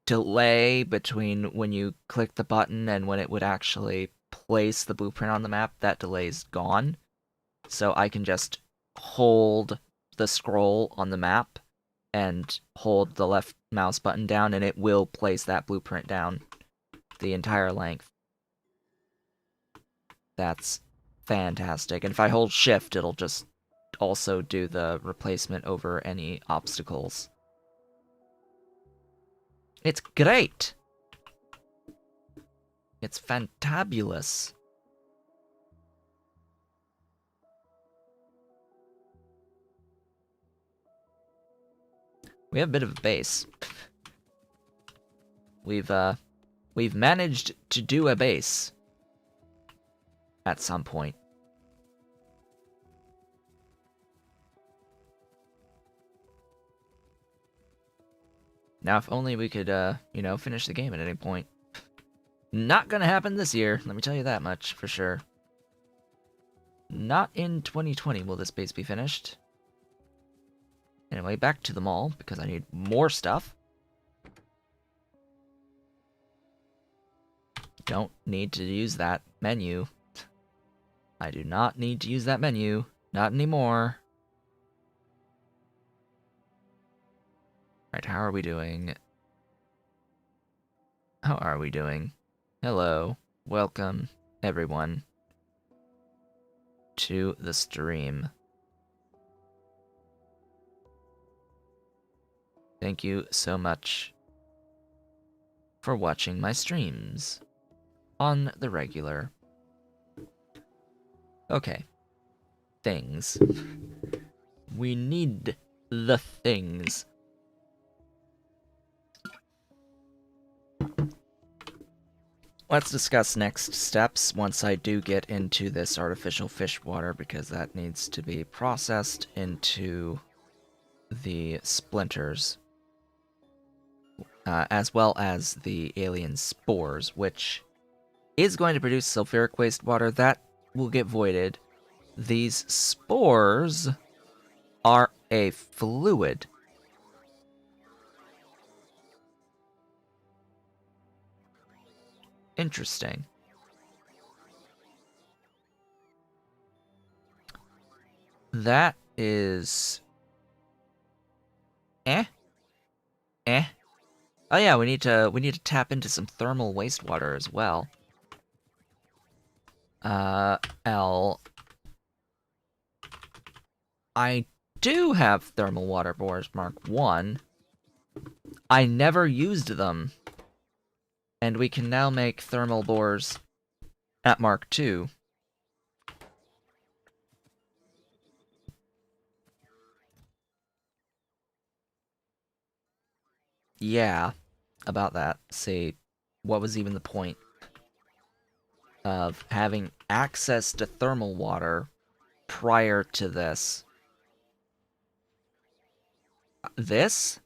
delay between when you click the button and when it would actually place the blueprint on the map. That delay's gone. So I can just hold the scroll on the map and hold the left mouse button down and it will place that blueprint down the entire length. That's fantastic. And if I hold shift, it'll just also do the replacement over any obstacles. It's great! It's fantabulous. We have a bit of a base. We've managed to do a base. At some point. Now, if only we could, you know, finish the game at any point. Not gonna happen this year, let me tell you that much, for sure. Not in 2020 will this base be finished. Anyway, back to the mall, because I need more stuff. Don't need to use that menu. I do not need to use that menu. Not anymore. Right, how are we doing? How are we doing? Hello. Welcome, everyone, to the stream. Thank you so much for watching my streams on the regular. Okay. Things. We need the things. Let's discuss next steps once I do get into this artificial fish water, because that needs to be processed into the splinters, as well as the alien spores, which is going to produce sulfuric wastewater that will get voided. These spores are a fluid. Interesting. That is... Eh? Oh yeah, we need to tap into some thermal wastewater as well. L. I do have thermal water bores Mark 1. I never used them. And we can now make thermal bores at Mark 2. Yeah, about that. See, what was even the point of having access to thermal water prior to this? This?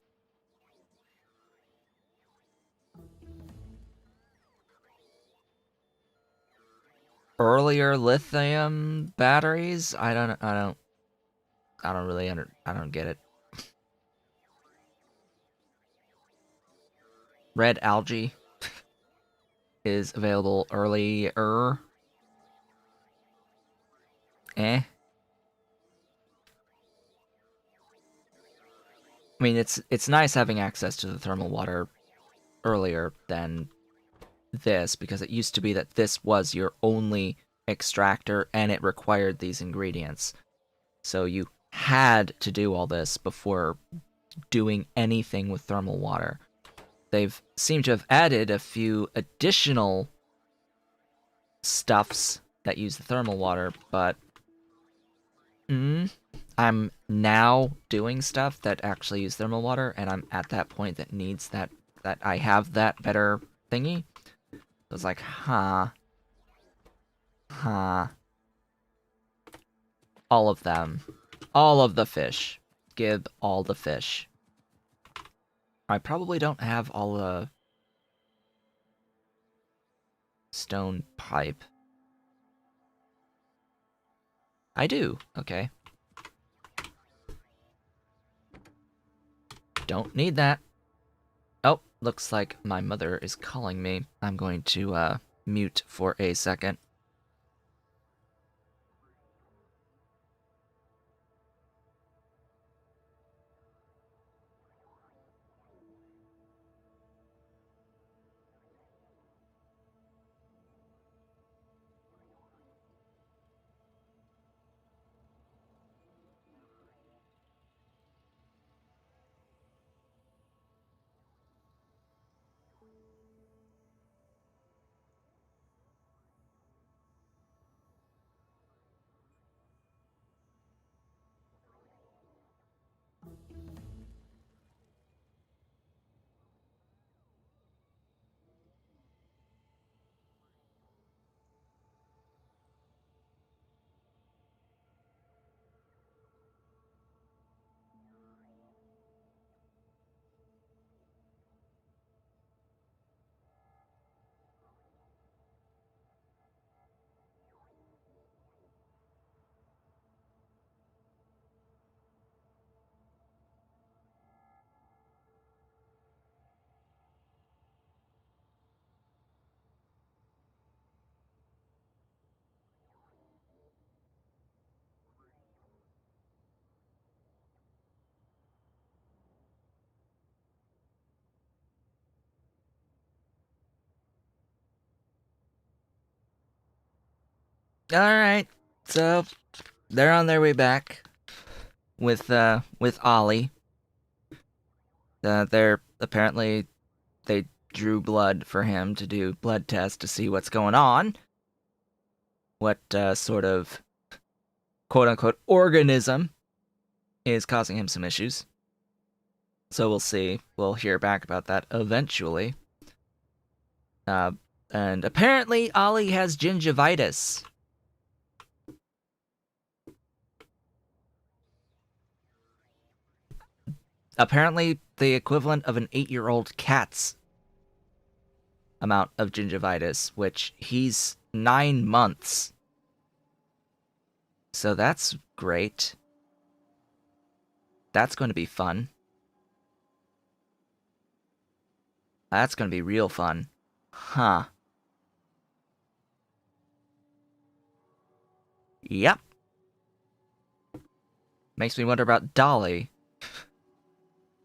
Earlier lithium batteries? I don't get it. Red algae is available earlier. Eh. I mean, it's nice having access to the thermal water earlier than this, because it used to be that this was your only extractor and it required these ingredients. So you had to do all this before doing anything with thermal water. They've seemed to have added a few additional stuffs that use the thermal water, but I'm now doing stuff that actually use thermal water, and I'm at that point that needs that I have that better thingy. I was like, huh. All of them. All of the fish. Give all the fish. I probably don't have all the stone pipe. I do. Okay. Don't need that. Oh, looks like my mother is calling me. I'm going to mute for a second. Alright, so they're on their way back with Ollie. They're apparently they drew blood for him to do blood tests to see what's going on. What sort of quote unquote organism is causing him some issues. So we'll see. We'll hear back about that eventually. And apparently Ollie has gingivitis. Apparently the equivalent of an 8-year-old cat's amount of gingivitis, which he's 9 months. So that's great. That's going to be fun. That's going to be real fun. Huh. Yep. Makes me wonder about Dolly.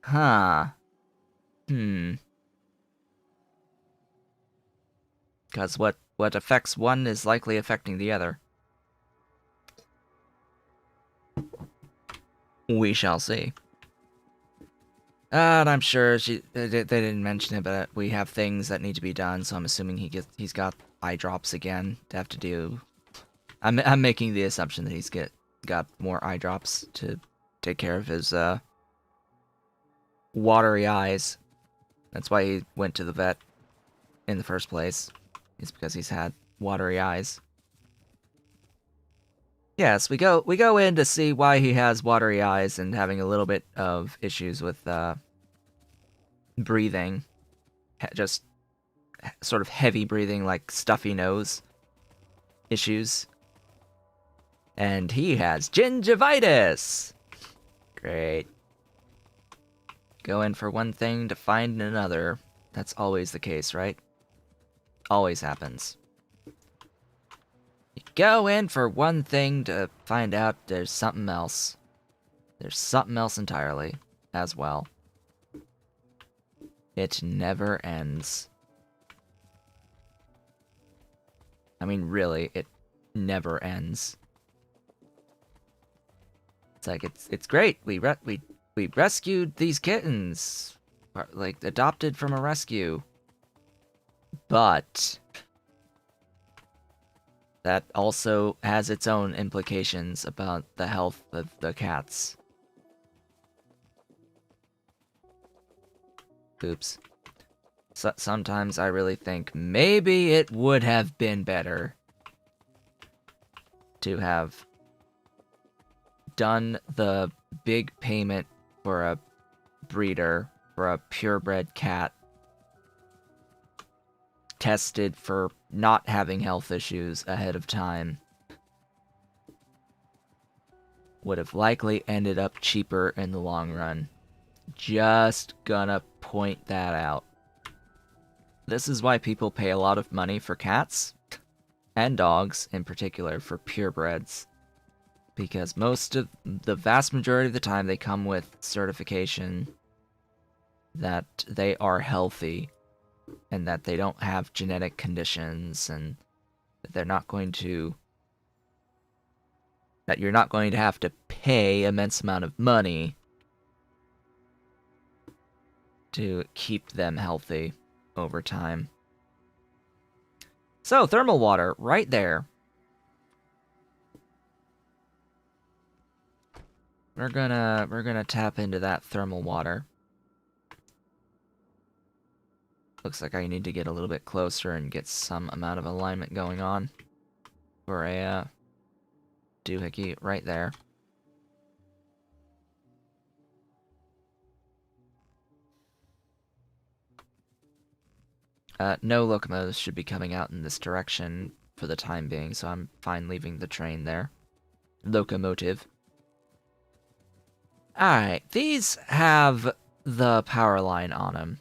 Huh. Because what affects one is likely affecting the other. We shall see. And I'm sure they didn't mention it, but we have things that need to be done, so I'm assuming he's got eye drops again to have to do. I'm making the assumption that he's got more eye drops to take care of his watery eyes. That's why he went to the vet in the first place. It's because he's had watery eyes. Yes, we go in to see why he has watery eyes and having a little bit of issues with breathing. Just sort of heavy breathing, like stuffy nose issues. And he has gingivitis! Great. Go in for one thing to find another. That's always the case, right? Always happens. You go in for one thing to find out there's something else. There's something else entirely, as well. It never ends. I mean, really, it never ends. It's like, it's great. We rescued these kittens. Like, adopted from a rescue. But that also has its own implications about the health of the cats. Oops. So, sometimes I really think maybe it would have been better to have done the big payment for a breeder, for a purebred cat, tested for not having health issues ahead of time. Would have likely ended up cheaper in the long run. Just gonna point that out. This is why people pay a lot of money for cats, and dogs in particular, for purebreds. Because the vast majority of the time they come with certification that they are healthy and that they don't have genetic conditions and that you're not going to have to pay immense amount of money to keep them healthy over time. So, thermal water, right there. We're gonna tap into that thermal water. Looks like I need to get a little bit closer and get some amount of alignment going on for a doohickey right there. No locomotives should be coming out in this direction for the time being, so I'm fine leaving the train there. Locomotive. Alright, these have the power line on them.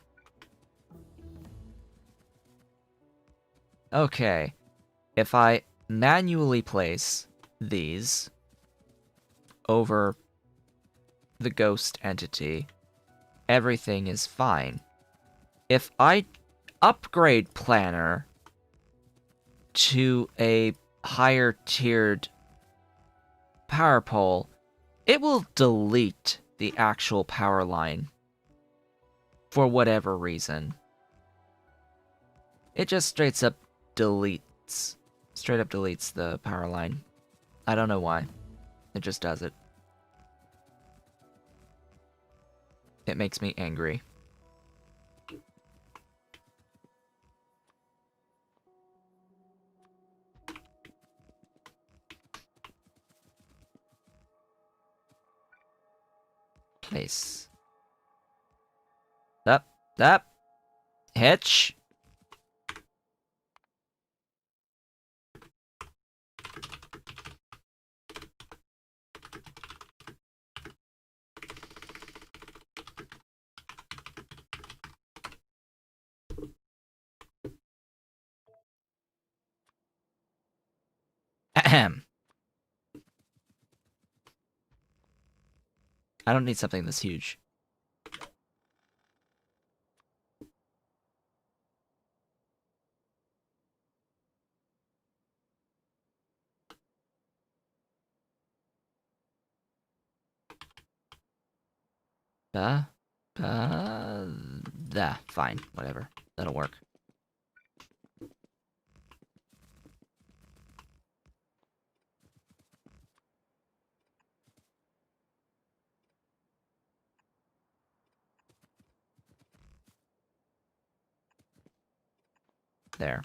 Okay, if I manually place these over the ghost entity, everything is fine. If I upgrade Planner to a higher tiered power pole, it will delete the actual power line for whatever reason. It just straight up deletes the power line. I don't know why. It just does it. It makes me angry. Place. Up. Hitch. Ahem. I don't need something this huge. Fine, whatever. That'll work. There.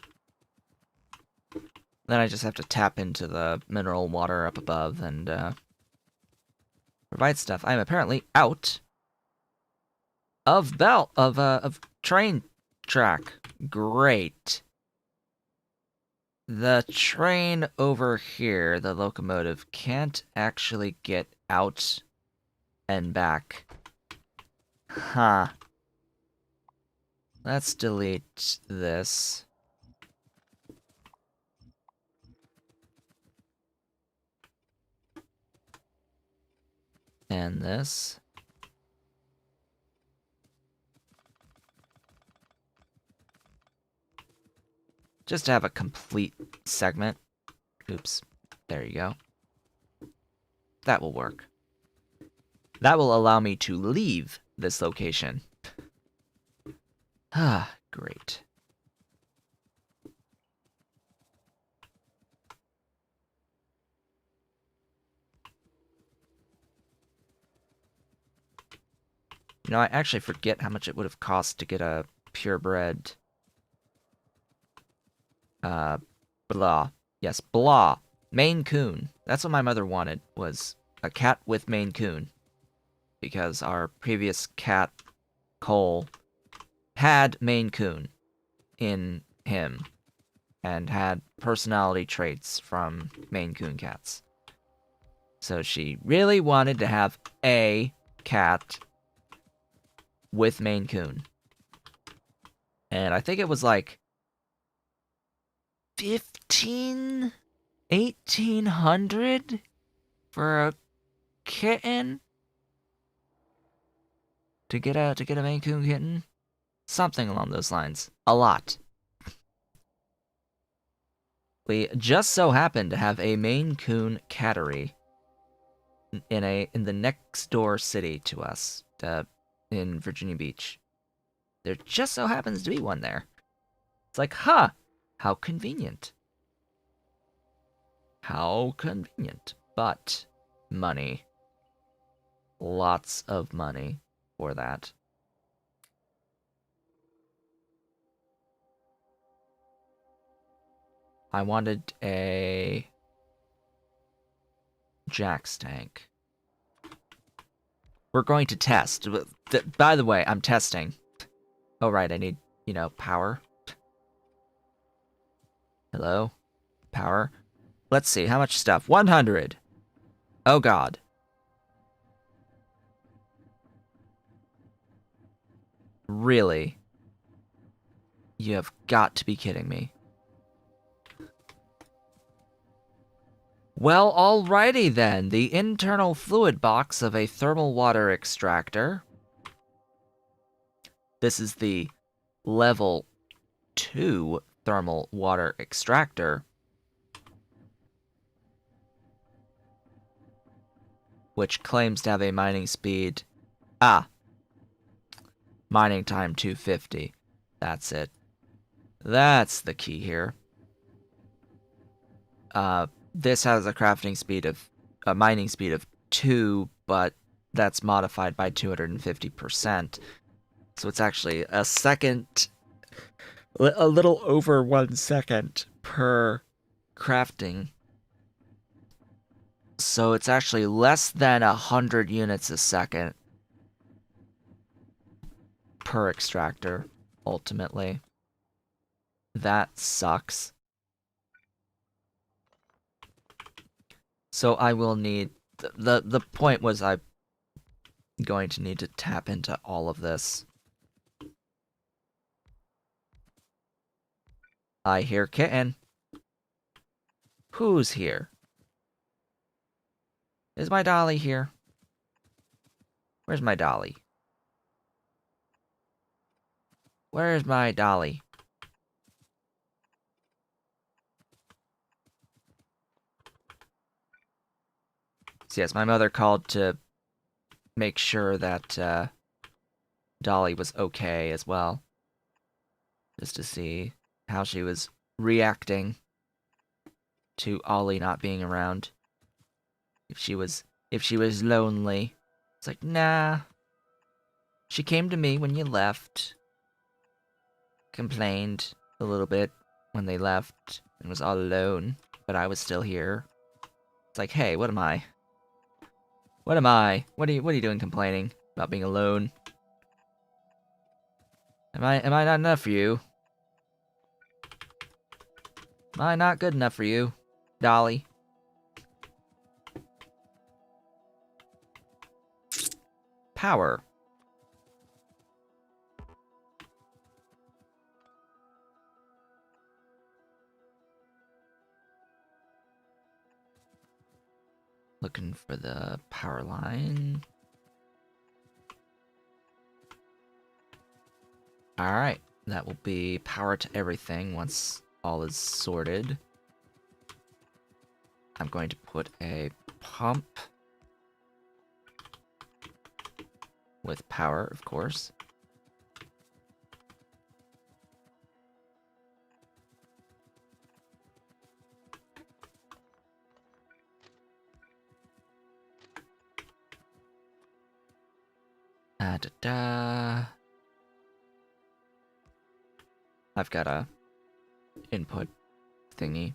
Then I just have to tap into the mineral water up above and provide stuff. I'm apparently out of train track. Great. The train over here, the locomotive, can't actually get out and back. Huh. Let's delete this. And this. Just to have a complete segment. Oops. There you go. That will work. That will allow me to leave this location. Ah, great. You know, I actually forget how much it would have cost to get a purebred... blah. Yes, blah. Maine Coon. That's what my mother wanted, was a cat with Maine Coon. Because our previous cat, Cole, had Maine Coon in him. And had personality traits from Maine Coon cats. So she really wanted to have a cat with Maine Coon. And I think it was like 1,800 for a kitten to get a Maine Coon kitten, something along those lines. A lot. We just so happen to have a Maine Coon cattery in the next door city to us, in Virginia Beach. There just so happens to be one there. It's like, huh, how convenient. How convenient. But money. Lots of money for that. I wanted a Jack's tank. We're going to test. By the way, I'm testing. Oh, right, I need, power. Hello? Power? Let's see, how much stuff? 100. Oh, God. Really? You have got to be kidding me. Well, alrighty then. The internal fluid box of a thermal water extractor. This is the level 2 thermal water extractor. which claims to have a mining speed. Mining time 250. That's it. That's the key here. This has a mining speed of 2, but that's modified by 250%. So it's actually a little over 1 second per crafting. So it's actually less than 100 units a second per extractor, ultimately. That sucks. So I will need... The point was I'm going to need to tap into all of this. I hear kitten. Who's here? Is my dolly here? Where's my dolly? Where's my dolly? So yes, my mother called to make sure that Dolly was okay as well. Just to see how she was reacting to Ollie not being around. If she was lonely. It's like, nah. She came to me when you left. Complained a little bit when they left and was all alone, but I was still here. It's like, hey, what am I? What am I? What are you doing complaining about being alone? Am I not enough for you? Am I not good enough for you, Dolly? Power. Looking for the power line. Alright, that will be power to everything once all is sorted. I'm going to put a pump with power, of course. I've got a input thingy.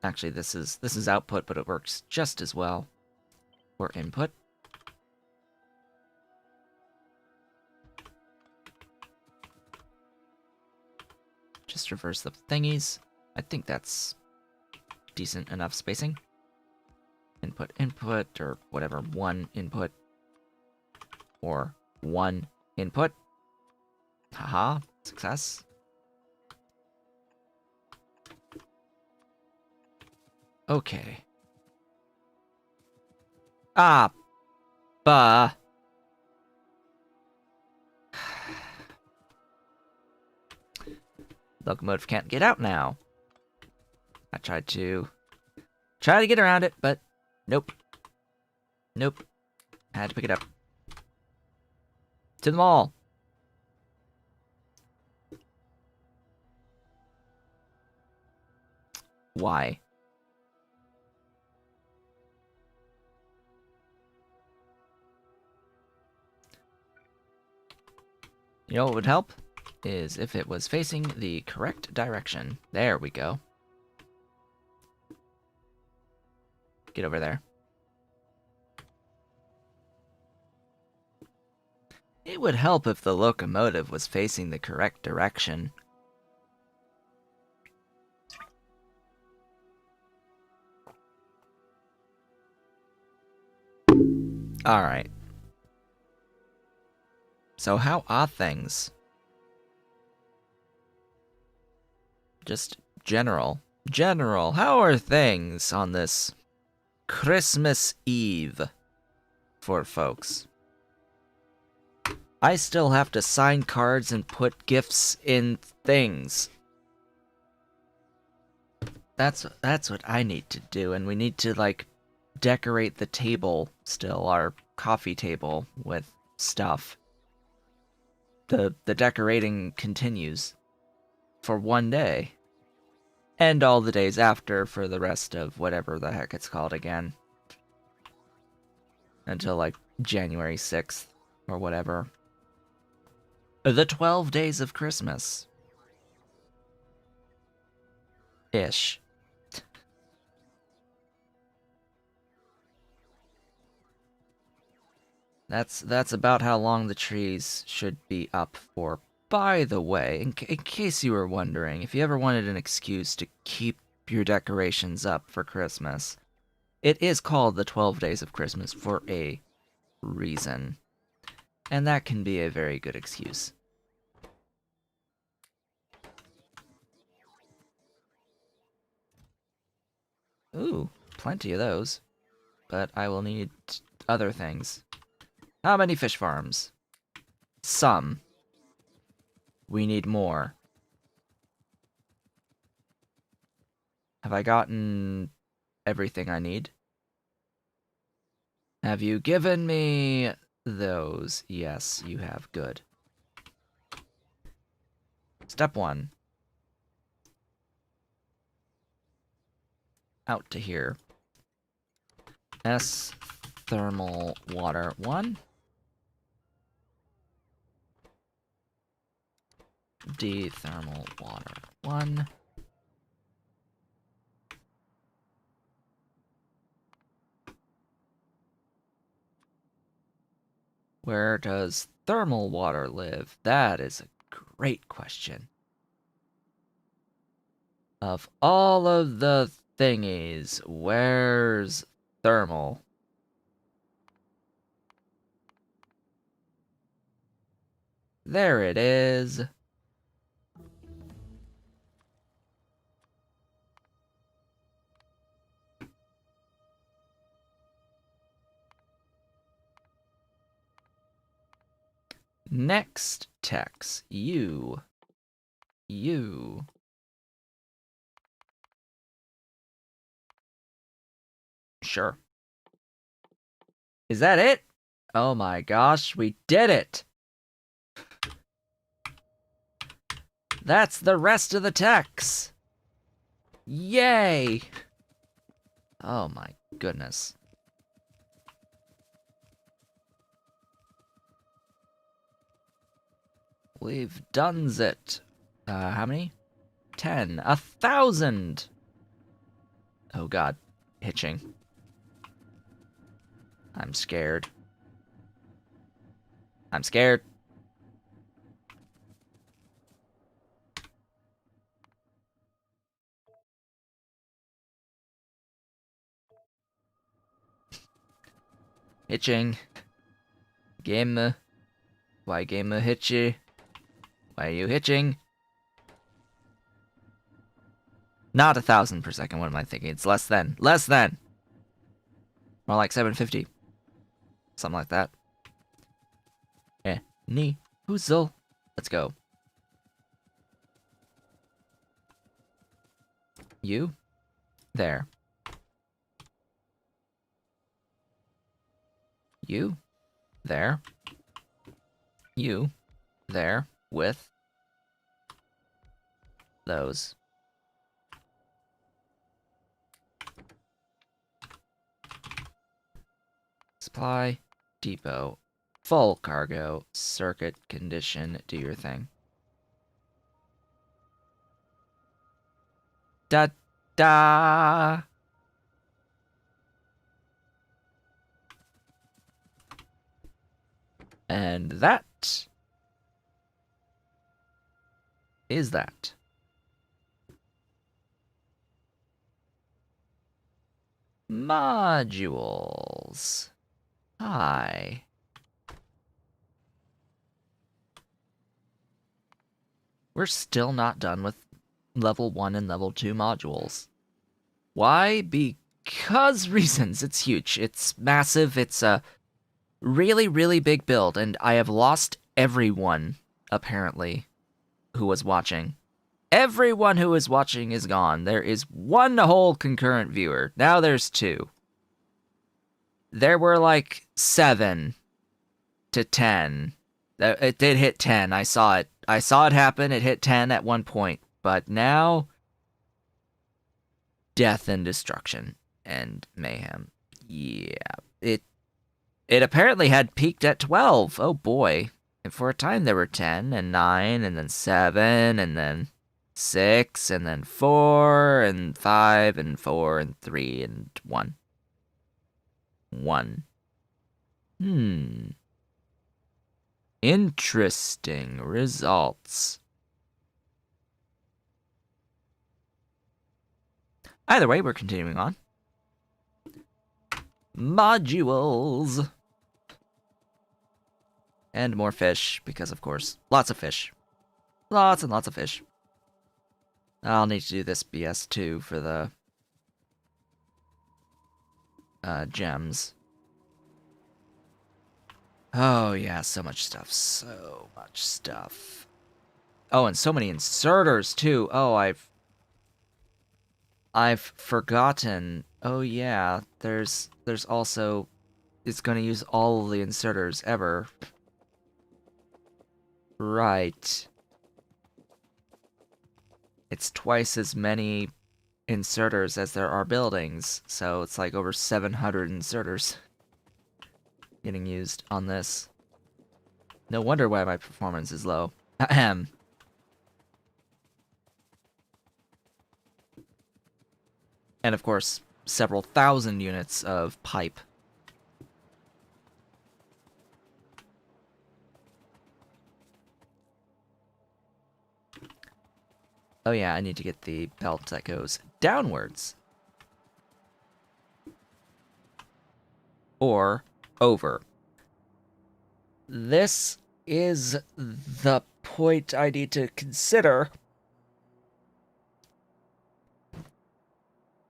Actually, this is output, but it works just as well for input. Just reverse the thingies. I think that's decent enough spacing. Input, or whatever, one input. Or one input. Haha, success. Okay. Bah. Locomotive can't get out now. I tried to get around it, but nope. Nope. Had to pick it up. To the mall. Why? You know what would help? Is if it was facing the correct direction. There we go. Get over there. It would help if the locomotive was facing the correct direction. Alright. So how are things? Just general. General, how are things on this Christmas Eve for folks? I still have to sign cards and put gifts in things. That's what I need to do, and we need to, like, decorate the table still, our coffee table, with stuff. The decorating continues for one day. And all the days after for the rest of whatever the heck it's called again. Until like January 6th or whatever. The 12 days of Christmas. Ish. That's about how long the trees should be up for. By the way, in case you were wondering, if you ever wanted an excuse to keep your decorations up for Christmas, it is called the 12 Days of Christmas for a reason. And that can be a very good excuse. Ooh, plenty of those. But I will need other things. How many fish farms? Some. We need more. Have I gotten everything I need? Have you given me those? Yes, you have. Good. Step 1. Out to here. S thermal water 1. D thermal water 1. Where does thermal water live? That is a great question. Of all of the thingies, where's thermal? There it is. Next text, you. Sure. Is that it? Oh my gosh, we did it! That's the rest of the text! Yay! Oh my goodness. We've done's it. How many? 10. 1,000! Oh god. Hitching. I'm scared. I'm scared. Hitching. Game. Why game hitchy? Why are you hitching? Not 1,000 per second, what am I thinking? It's less than. Less than! More like 750. Something like that. Knee. Hoozle. Let's go. You. There. You. There. You. There. With those. Supply. Depot. Full cargo. Circuit condition. Do your thing. Da-da! And that is that. Modules. Hi. We're still not done with level 1 and level 2 modules. Why? Because reasons. It's huge. It's massive. It's a really, really big build, and I have lost everyone, apparently, who was watching. Everyone who was watching is gone. There is one whole concurrent viewer. Now there's 2. there were like 7 to 10. It did hit 10. I saw it. I saw it happen. It hit 10 at one point. But now, death and destruction and mayhem. Yeah. It apparently had peaked at 12. Oh boy. And for a time there were 10 and 9 and then 7 and then 6 and then 4 and 5 and 4 and 3 and 1. 1. Interesting results. Either way, we're continuing on. Modules. And more fish, because of course, lots of fish. Lots and lots of fish. I'll need to do this BS too for the gems. Oh yeah, so much stuff. So much stuff. Oh, and so many inserters too. Oh, I've forgotten. Oh yeah, there's also, it's going to use all of the inserters ever. Right. It's twice as many inserters as there are buildings, so it's like over 700 inserters getting used on this. No wonder why my performance is low. Ahem. And of course, several thousand units of pipe. Oh yeah, I need to get the belt that goes downwards. Or over. This is the point I need to consider.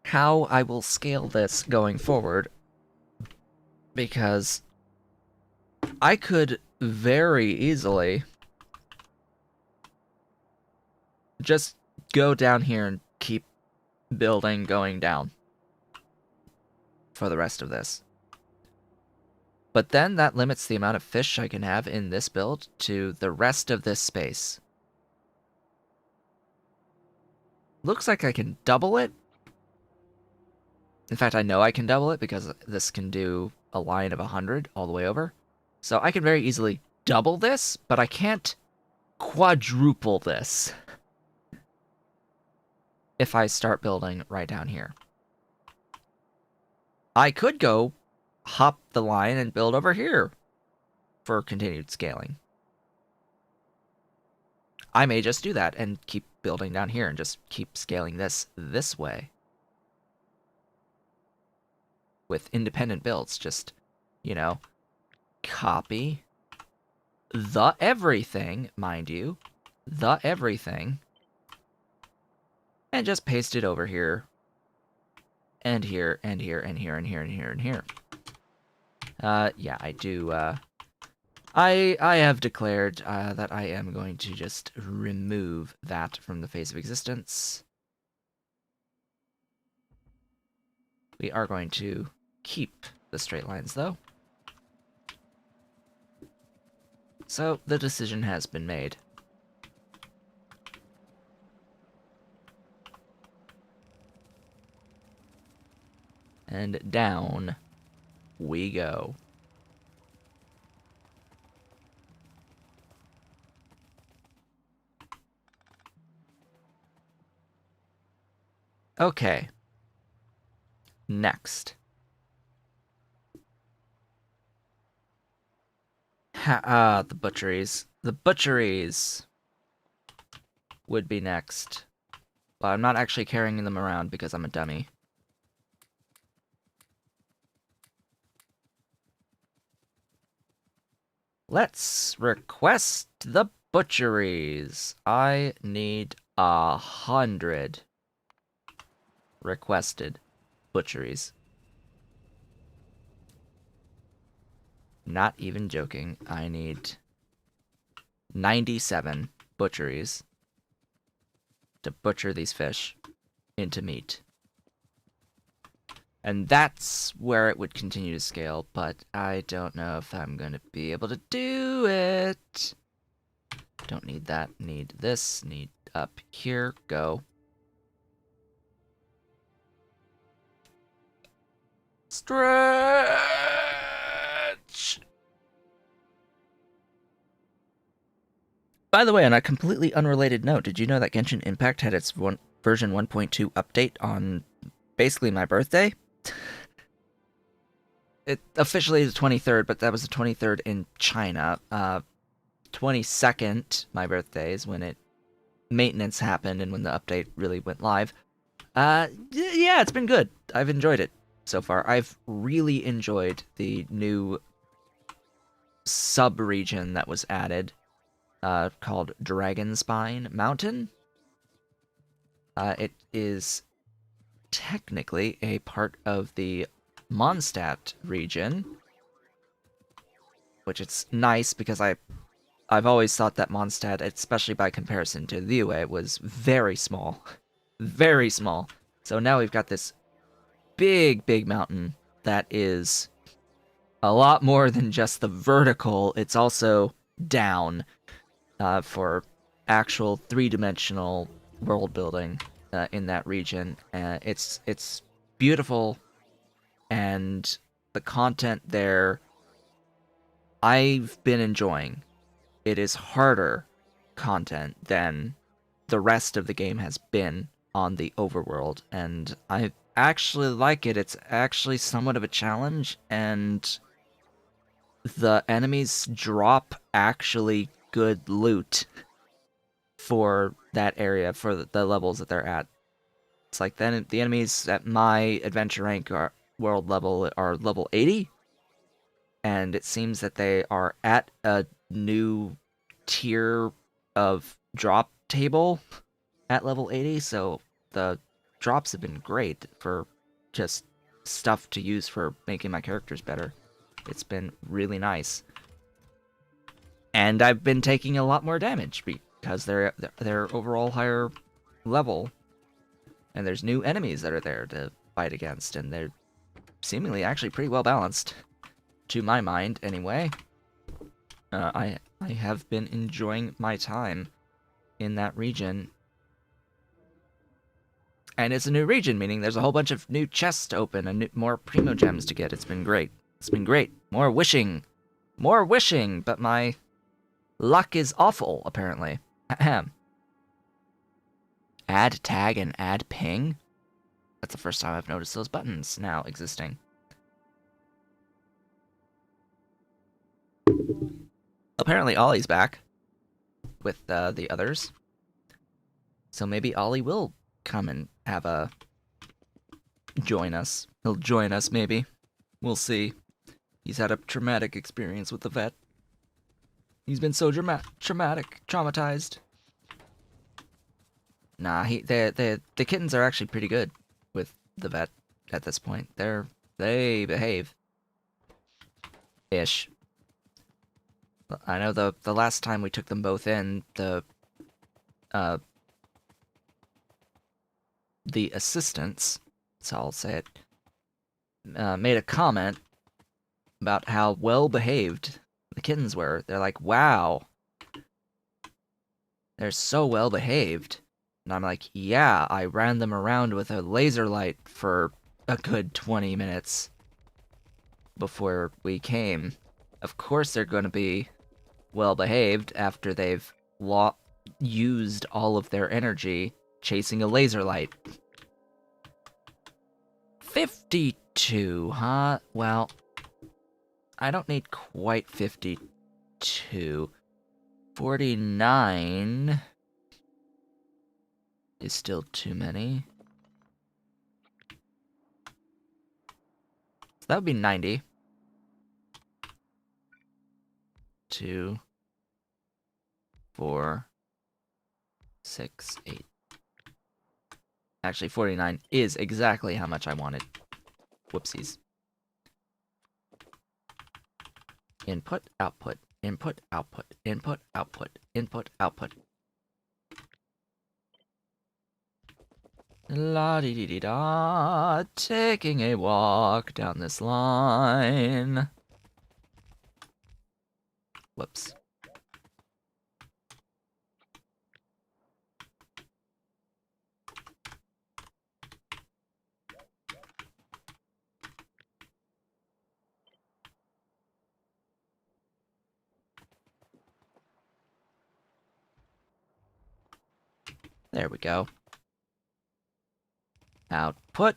How I will scale this going forward. Because I could very easily just go down here and keep building going down for the rest of this. But then that limits the amount of fish I can have in this build to the rest of this space. Looks like I can double it. In fact, I know I can double it because this can do a line of 100 all the way over. So I can very easily double this, but I can't quadruple this if I start building right down here. I could go hop the line and build over here for continued scaling. I may just do that and keep building down here and just keep scaling this way. With independent builds, just, you know, copy the everything, mind you, the everything, and just paste it over here, and here, and here, and here, and here, and here, and here. Yeah, I do, I have declared that I am going to just remove that from the face of existence. We are going to keep the straight lines, though. So, the decision has been made. And down we go. Okay. Next. The butcheries. The butcheries would be next. But I'm not actually carrying them around because I'm a dummy. Let's request the butcheries. I need 100 requested butcheries. Not even joking. I need 97 butcheries to butcher these fish into meat. And that's where it would continue to scale, but I don't know if I'm going to be able to do it. Don't need that, need this, need up here, go. Stretch! By the way, on a completely unrelated note, did you know that Genshin Impact had its version 1.2 update on basically my birthday? It officially is the 23rd, but that was the 23rd in China. 22nd, my birthday, is when maintenance happened and when the update really went live. Yeah, it's been good. I've enjoyed it so far. I've really enjoyed the new sub-region that was added, called Dragonspine Mountain. It is technically a part of the Mondstadt region, which it's nice because I've always thought that Mondstadt, especially by comparison to Liyue, was very small. Very small. So now we've got this big, big mountain that is a lot more than just the vertical. It's also down, for actual three-dimensional world building in that region. It's beautiful, and the content there I've been enjoying. It is harder content than the rest of the game has been on the overworld, and I actually like it. It's actually somewhat of a challenge, and the enemies drop actually good loot for that area, for the levels that they're at. It's like then the enemies at my adventure rank world level are level 80, and it seems that they are at a new tier of drop table at level 80, so the drops have been great for just stuff to use for making my characters better. It's been really nice. And I've been taking a lot more damage because they're overall higher level, and there's new enemies that are there to fight against, and they're seemingly actually pretty well balanced, to my mind anyway. I have been enjoying my time in that region. And it's a new region, meaning there's a whole bunch of new chests to open and more primo gems to get. It's been great. It's been great. More wishing. More wishing, but my luck is awful, apparently. Ahem. Add tag and add ping? That's the first time I've noticed those buttons now existing. Apparently Ollie's back with the others. So maybe Ollie will come and have a join us. He'll join us, maybe. We'll see. He's had a traumatic experience with the vet. He's been so traumatized. Nah, the kittens are actually pretty good with the vet at this point. They behave. Ish. I know the last time we took them both in, the assistants, so I'll say it, made a comment about how well behaved the kittens were. They're like, wow, they're so well behaved. And I'm like, yeah, I ran them around with a laser light for a good 20 minutes before we came. Of course they're going to be well behaved after they've used all of their energy chasing a laser light. 52, huh? Well, I don't need quite 52. 49 is still too many. So that would be 90. 2, 4, 6, 8. Actually, 49 is exactly how much I wanted. Whoopsies. Input, output, input, output, input, output, input, output. La dee dee dee da, taking a walk down this line. Whoops. There we go. Output.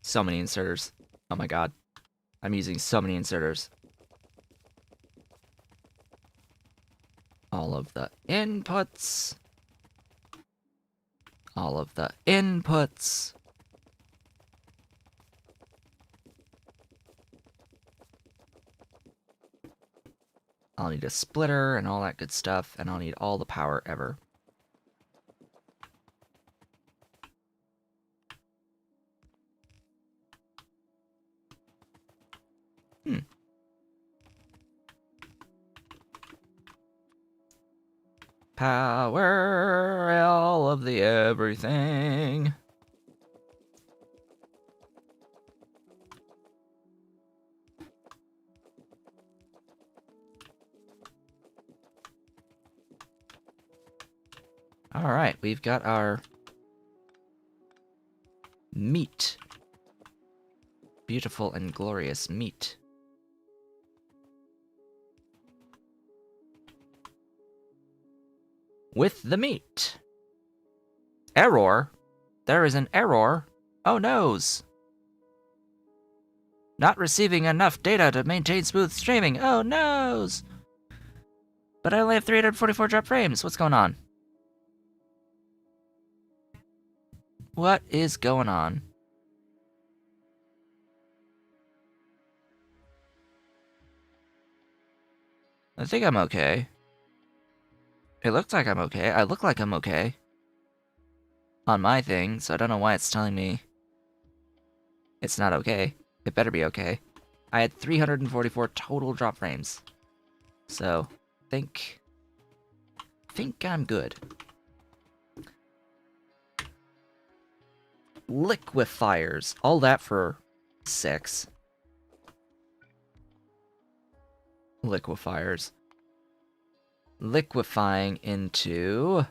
So many inserters. Oh my god. I'm using so many inserters. All of the inputs. All of the inputs. I'll need a splitter and all that good stuff, and I'll need all the power ever. Power, all of the everything. Alright, we've got our meat. Beautiful and glorious meat. With the meat. Error? There is an error? Oh noes! Not receiving enough data to maintain smooth streaming. Oh noes! But I only have 344 drop frames. What's going on? What is going on? I think I'm okay. It looks like I'm okay. I look like I'm okay. On my thing, so I don't know why it's telling me it's not okay. It better be okay. I had 344 total drop frames. So, think I'm good. Liquefiers. All that for 6. Liquefiers. Liquefying into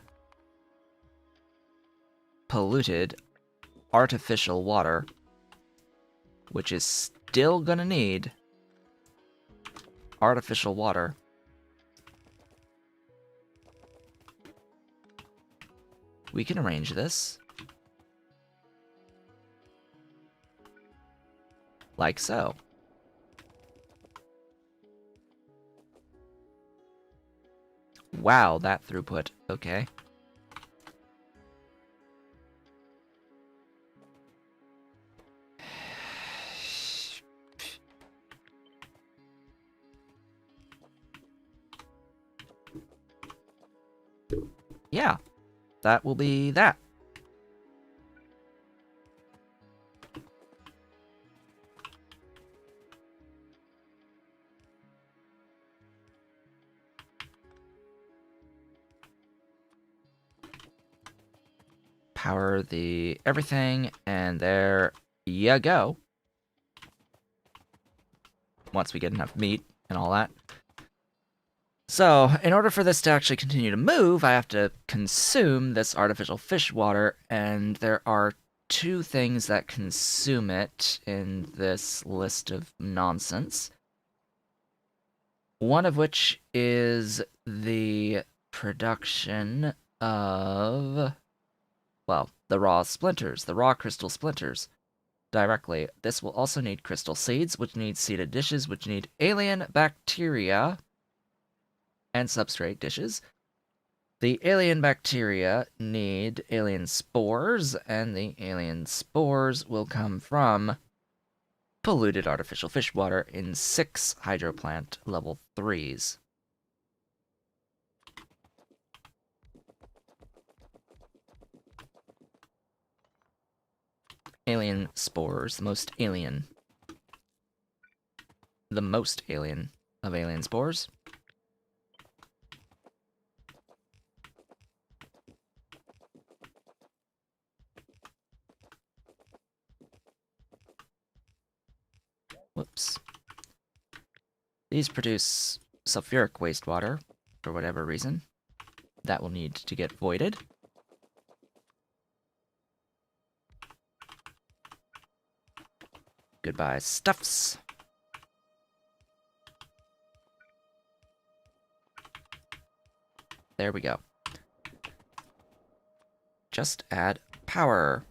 polluted artificial water, which is still gonna need artificial water. We can arrange this. Like so. Wow, that throughput. Okay. Yeah, that will be that. Power the everything, and there you go. Once we get enough meat and all that. So, in order for this to actually continue to move, I have to consume this artificial fish water, and there are 2 things that consume it in this list of nonsense. One of which is the production of, well, the raw splinters, the raw crystal splinters. Directly. This will also need crystal seeds, which need seeded dishes, which need alien bacteria and substrate dishes. The alien bacteria need alien spores, and the alien spores will come from polluted artificial fish water in 6 hydroplant level 3s. Alien spores, the most alien. The most alien of alien spores. oops. These produce sulfuric wastewater, for whatever reason. That will need to get voided. Goodbye, stuffs. There we go. Just add power.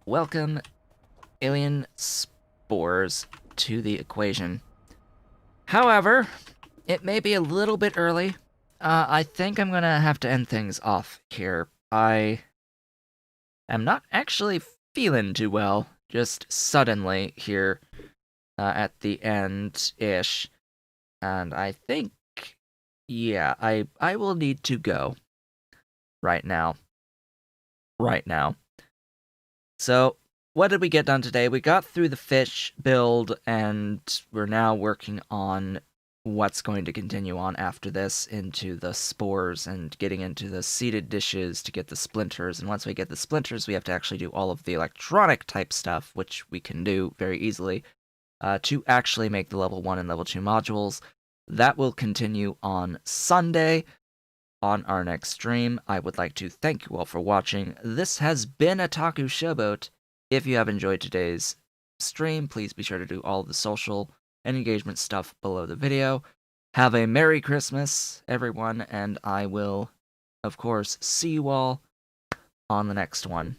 Welcome, alien spores, to the equation. However, it may be a little bit early. I think I'm gonna have to end things off here. I am not actually feeling too well, just suddenly here at the end-ish. And I think, yeah, I will need to go right now. Right now. So, what did we get done today? We got through the fish build, and we're now working on what's going to continue on after this into the spores and getting into the seeded dishes to get the splinters. And once we get the splinters, we have to actually do all of the electronic type stuff, which we can do very easily, to actually make the level 1 and level 2 modules. That will continue on Sunday. On our next stream, I would like to thank you all for watching. This has been Otaku Showboat. If you have enjoyed today's stream, please be sure to do all the social and engagement stuff below the video. Have a Merry Christmas, everyone, and I will, of course, see you all on the next one.